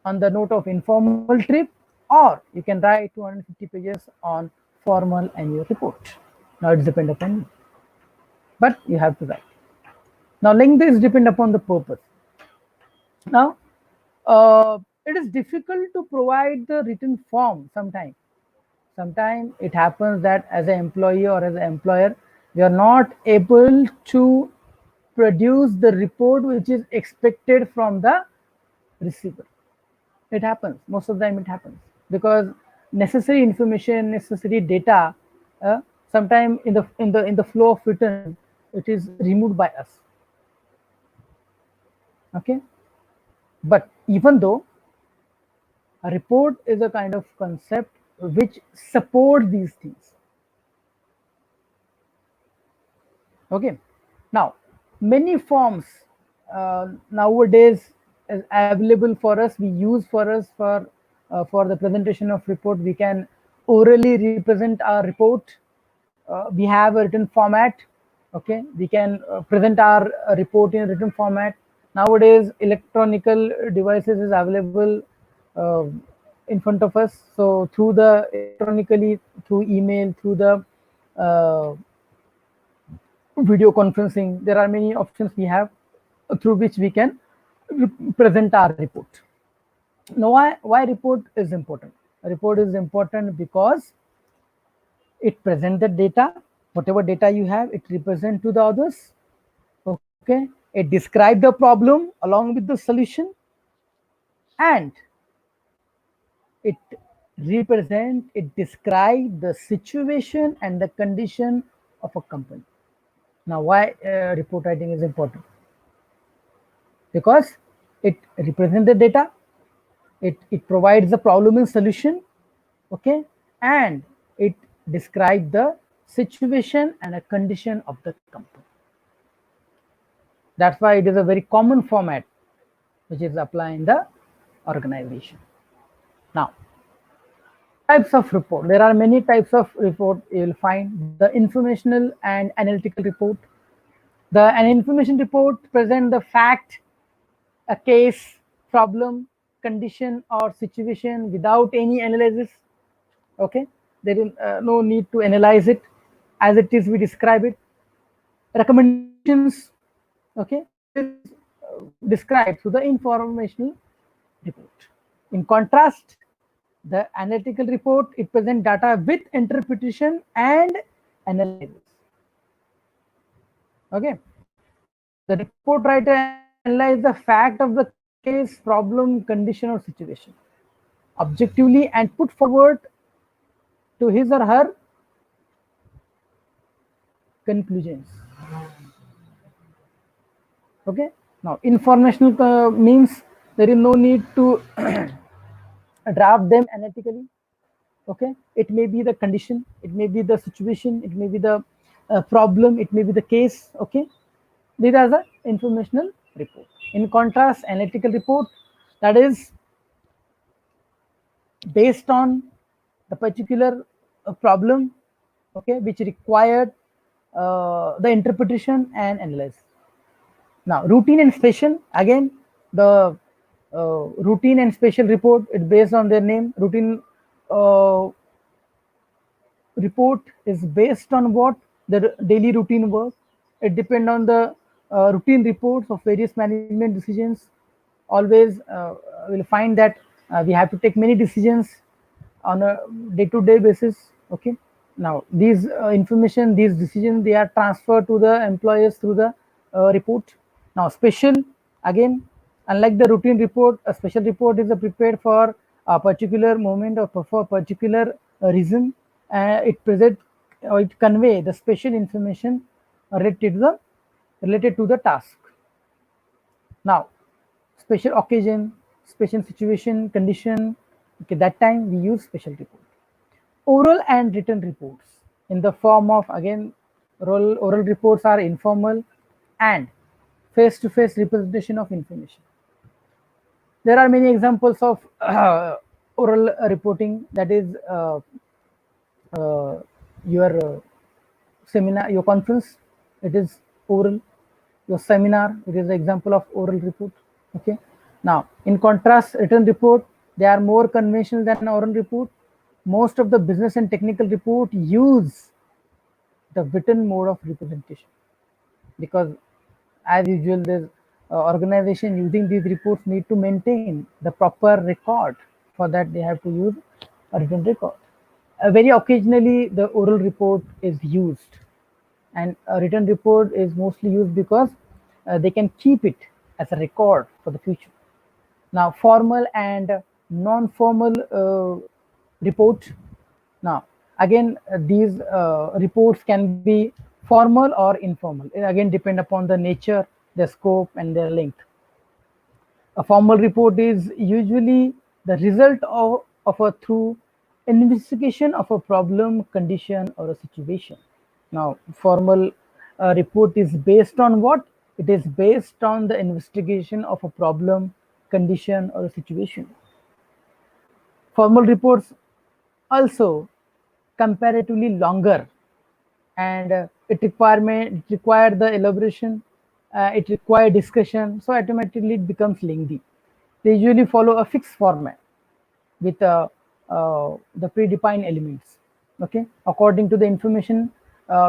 on the note of informal trip, or you can write 250 pages on formal annual report. Now it depends upon you, but you have to write. Now length is depend upon the purpose. Now it is difficult to provide the written form sometimes. Sometimes it happens that as an employee or as an employer, we are not able to produce the report which is expected from the receiver. It happens. Most of the time it happens because necessary information, necessary data, sometimes in the flow of written, it is removed by us. Okay, but even though a report is a kind of concept which support these things. Okay, now many forms nowadays is available for us. We use for the presentation of report. We can orally represent our report. We have a written format. Okay, we can present our report in written format. Nowadays, electronical devices is available in front of us. So through the electronically, through email, through the video conferencing, there are many options we have through which we can present our report. Now, why report is important? A report is important because it presents the data, whatever data you have, it represents to the others. Okay, it describes the problem along with the solution, and it describes the situation and the condition of a company. Now, why report writing is important? Because it represents the data, it provides the problem and solution, okay, and it describes the situation and a condition of the company. That's why it is a very common format which is applied in the organization. Now, types of report. There are many types of report you will find. The informational and analytical report. An information report presents the fact, a case, problem, condition, or situation without any analysis. Okay, there is no need to analyze it. As it is, we describe it. Recommendations, okay, is described through the informational report. In contrast, the analytical report, it presents data with interpretation and analysis. Okay, the report writer analyzes the fact of the case, problem, condition, or situation objectively and put forward to his or her conclusions. Okay, now informational means there is no need to draft them analytically. Okay, it may be the condition, it may be the situation, it may be the problem, it may be the case. Okay, these are the informational report. In contrast, analytical report, that is based on the particular problem, okay, which required the interpretation and analysis. Now, routine and special, again, the routine and special report, it's based on their name. Routine report is based on what? The daily routine work. It depends on the routine reports of various management decisions. Always we'll find that we have to take many decisions on a day-to-day basis. Okay. Now these information, these decisions, they are transferred to the employers through the report. Now special, again, unlike the routine report, a special report is prepared for a particular moment or for a particular reason. It present or it convey the special information related to the task. Now, special occasion, special situation, condition. Okay, that time we use special report. Oral and written reports in the form of, again, oral reports are informal and face-to-face representation of information. There are many examples of oral reporting, that is your seminar, your conference, it is oral. Your seminar, it is an example of oral report. Okay. Now, in contrast, written report, they are more conventional than oral report. Most of the business and technical report use the written mode of representation, because as usual, the organization using these reports need to maintain the proper record. For that, they have to use a written record. Very occasionally, the oral report is used, and a written report is mostly used because they can keep it as a record for the future. Now, formal and non-formal report. Now, again, these reports can be formal or informal. It again depend upon the nature, the scope, and their length. A formal report is usually the result of a through investigation of a problem, condition, or a situation. Now, formal report is based on what? It is based on the investigation of a problem, condition, or a situation. Formal reports also comparatively longer, and it require the elaboration, it require discussion, so automatically it becomes lengthy. They usually follow a fixed format with the predefined elements, okay, according to the information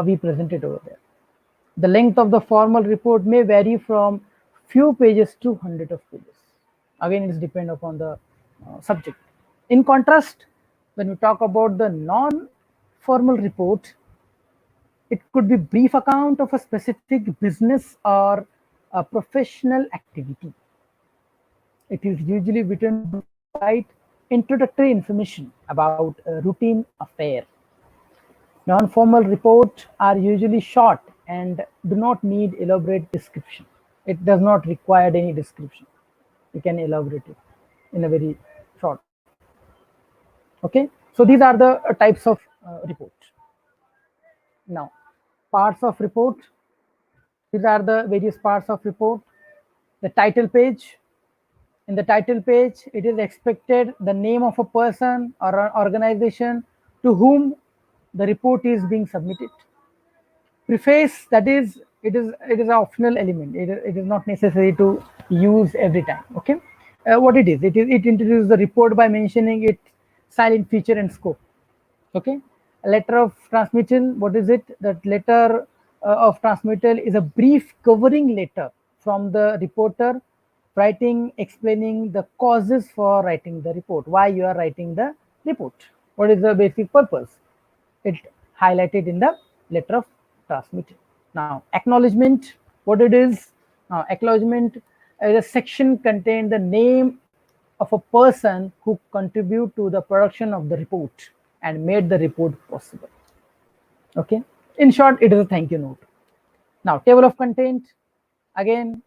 we presented over there. The length of the formal report may vary from few pages to hundreds of pages. Again, it depends upon the subject. In contrast, when we talk about the non-formal report, it could be brief account of a specific business or a professional activity. It is usually written to provide introductory information about a routine affair. Non-formal reports are usually short and do not need elaborate description. It does not require any description. You can elaborate it in a very short. Okay, so these are the types of report. Now, parts of report. These are the various parts of report. The title page. In the title page, it is expected the name of a person or an organization to whom the report is being submitted. Preface, that is, it is an optional element. It is not necessary to use every time. Okay, what it introduces the report by mentioning its silent feature and scope. Okay, a letter of transmittal, what is it? That letter of transmittal is a brief covering letter from the reporter, writing, explaining the causes for writing the report, why you are writing the report, what is the basic purpose. It highlighted in the letter of transmittal. Now, acknowledgement, what it is? Now, acknowledgement is a section contain the name of a person who contribute to the production of the report and made the report possible. Okay, in short, it is a thank you note. Now, table of content, again,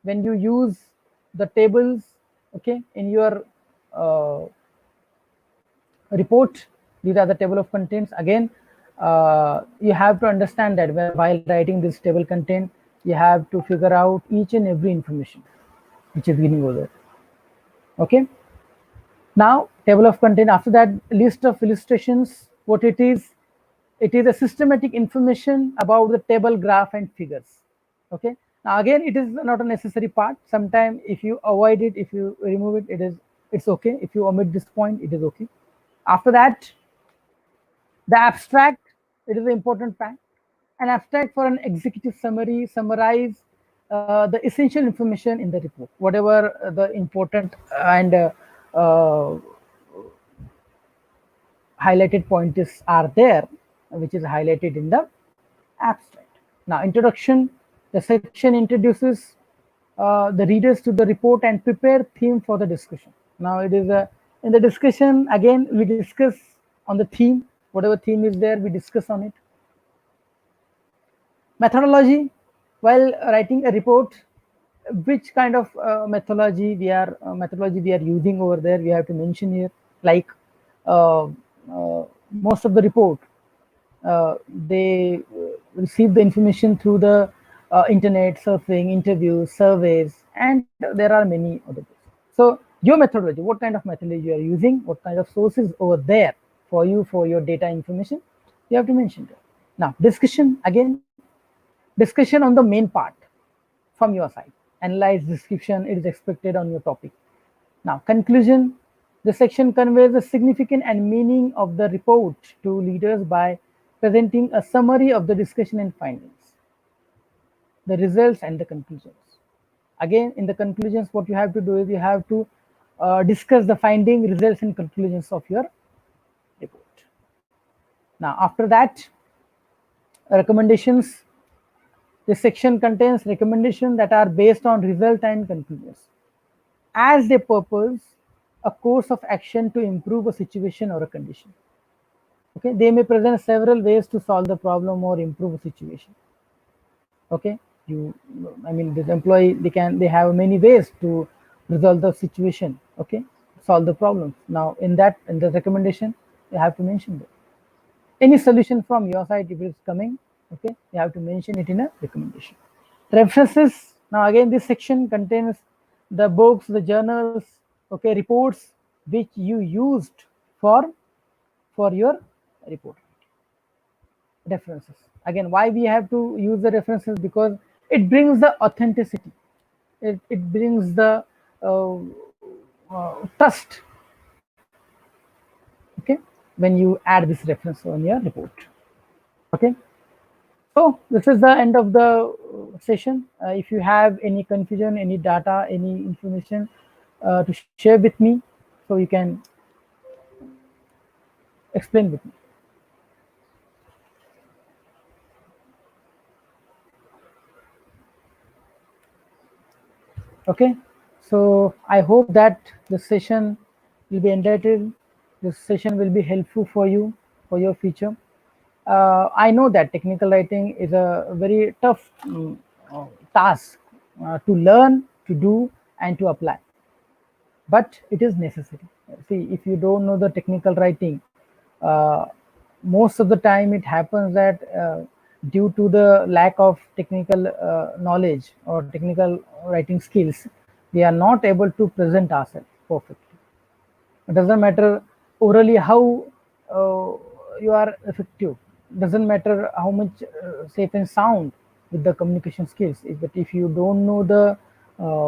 when you use the tables, okay, in your report, these are the table of contents. Again, you have to understand that while writing this table content, you have to figure out each and every information. which is beginning over there. Okay. Now, table of content. After that, list of illustrations. What it is a systematic information about the table, graph, and figures. Okay. Now, again, it is not a necessary part. Sometimes, if you avoid it, if you remove it, it's okay. If you omit this point, it is okay. After that, the abstract. It is the important part. An abstract for an executive summary summarize the essential information in the report, whatever the important and highlighted points are there, which is highlighted in the abstract. Now, introduction. The section introduces the readers to the report and prepare theme for the discussion. Now, it is in the discussion, again, we discuss on the theme, whatever theme is there, we discuss on it. Methodology. While writing a report, which kind of methodology we are using over there, we have to mention here. Like most of the report, they receive the information through the internet, surfing, interviews, surveys, and there are many other things. So your methodology, what kind of methodology you are using, what kind of sources over there for you for your data information, you have to mention that. Now, discussion. Again, discussion on the main part from your side. Analyze description, it is expected on your topic. Now, conclusion. The section conveys the significance and meaning of the report to leaders by presenting a summary of the discussion and findings, the results, and the conclusions. Again, in the conclusions, what you have to do is you have to discuss the finding, results, and conclusions of your report. Now, after that, recommendations. This section contains recommendations that are based on result and conclusions. As they purpose a course of action to improve a situation or a condition. Okay, they may present several ways to solve the problem or improve a situation. Okay, this employee, they have many ways to resolve the situation. Okay, solve the problem. Now, in the recommendation, you have to mention that. Any solution from your side, if it is coming, okay, you have to mention it in a recommendation. References. Now, again, this section contains the books, the journals, okay, reports which you used for your report. References. Again, why we have to use the references? Because it brings the authenticity. It brings the trust. Okay, when you add this reference on your report. Okay. So this is the end of the session. If you have any confusion, any data, any information to share with me, so you can explain with me. Okay, so I hope that the session will be enlightening. This session will be helpful for you for your future. I know that technical writing is a very tough task to learn, to do, and to apply, but it is necessary. See, if you don't know the technical writing, most of the time it happens that due to the lack of technical knowledge or technical writing skills, we are not able to present ourselves perfectly. It doesn't matter orally how you are effective. Doesn't matter how much safe and sound with the communication skills, but if you don't know the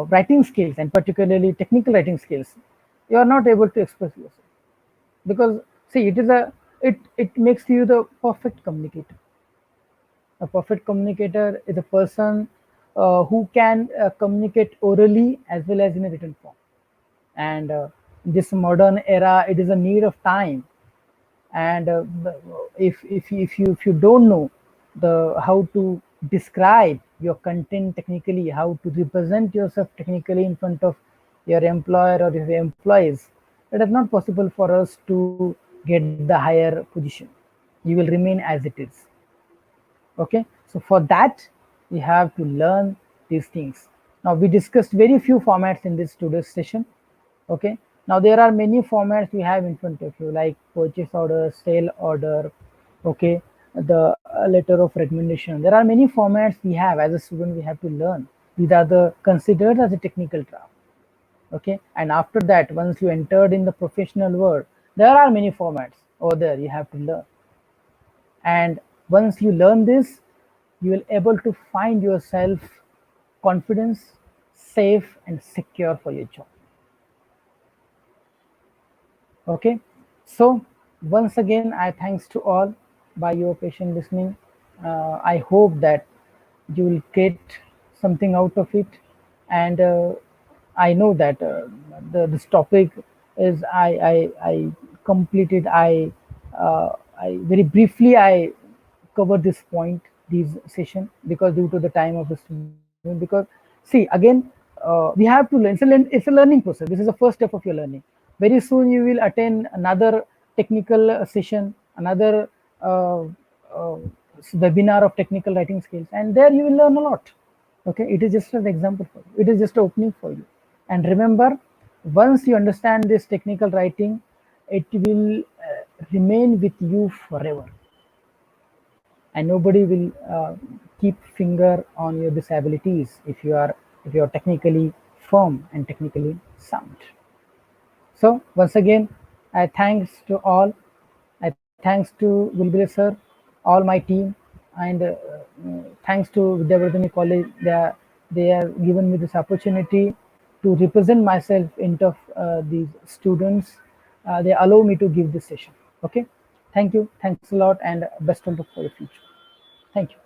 writing skills, and particularly technical writing skills, you are not able to express yourself. Because see, it makes you the perfect communicator. A perfect communicator is a person who can communicate orally as well as in a written form. And in this modern era, it is a need of time. And if you don't know how to describe your content technically, how to represent yourself technically in front of your employer or your employees, it is not possible for us to get the higher position. You will remain as it is. Okay, so for that we have to learn these things. Now, we discussed very few formats in this today's session. Okay, now there are many formats we have in front of you, like purchase order, sale order, okay, the letter of recommendation. There are many formats we have as a student, we have to learn. These are the considered as a technical draft. Okay, and after that, once you entered in the professional world, there are many formats over there you have to learn. And once you learn this, you will able to find yourself confidence, safe and secure for your job. Okay, so once again, I thanks to all by your patient listening. I hope that you will get something out of it, and I know that this topic is I completed I very briefly I cover this point this session because due to the time of the student, because see again we have to learn. It's a learning process. This is the first step of your learning. Very soon you will attend another technical session, another uh, webinar of technical writing skills, and there you will learn a lot. Okay, it is just an example for you. It is just an opening for you. And remember, once you understand this technical writing, it will remain with you forever, and nobody will keep finger on your disabilities if you are technically firm and technically sound. So once again, I thanks to all. I thanks to Wilbur sir, all my team, and thanks to Vidyavardhani College. They are given me this opportunity to represent myself in of these students. They allow me to give this session. Okay, thank you. Thanks a lot, and best of luck for your future. Thank you.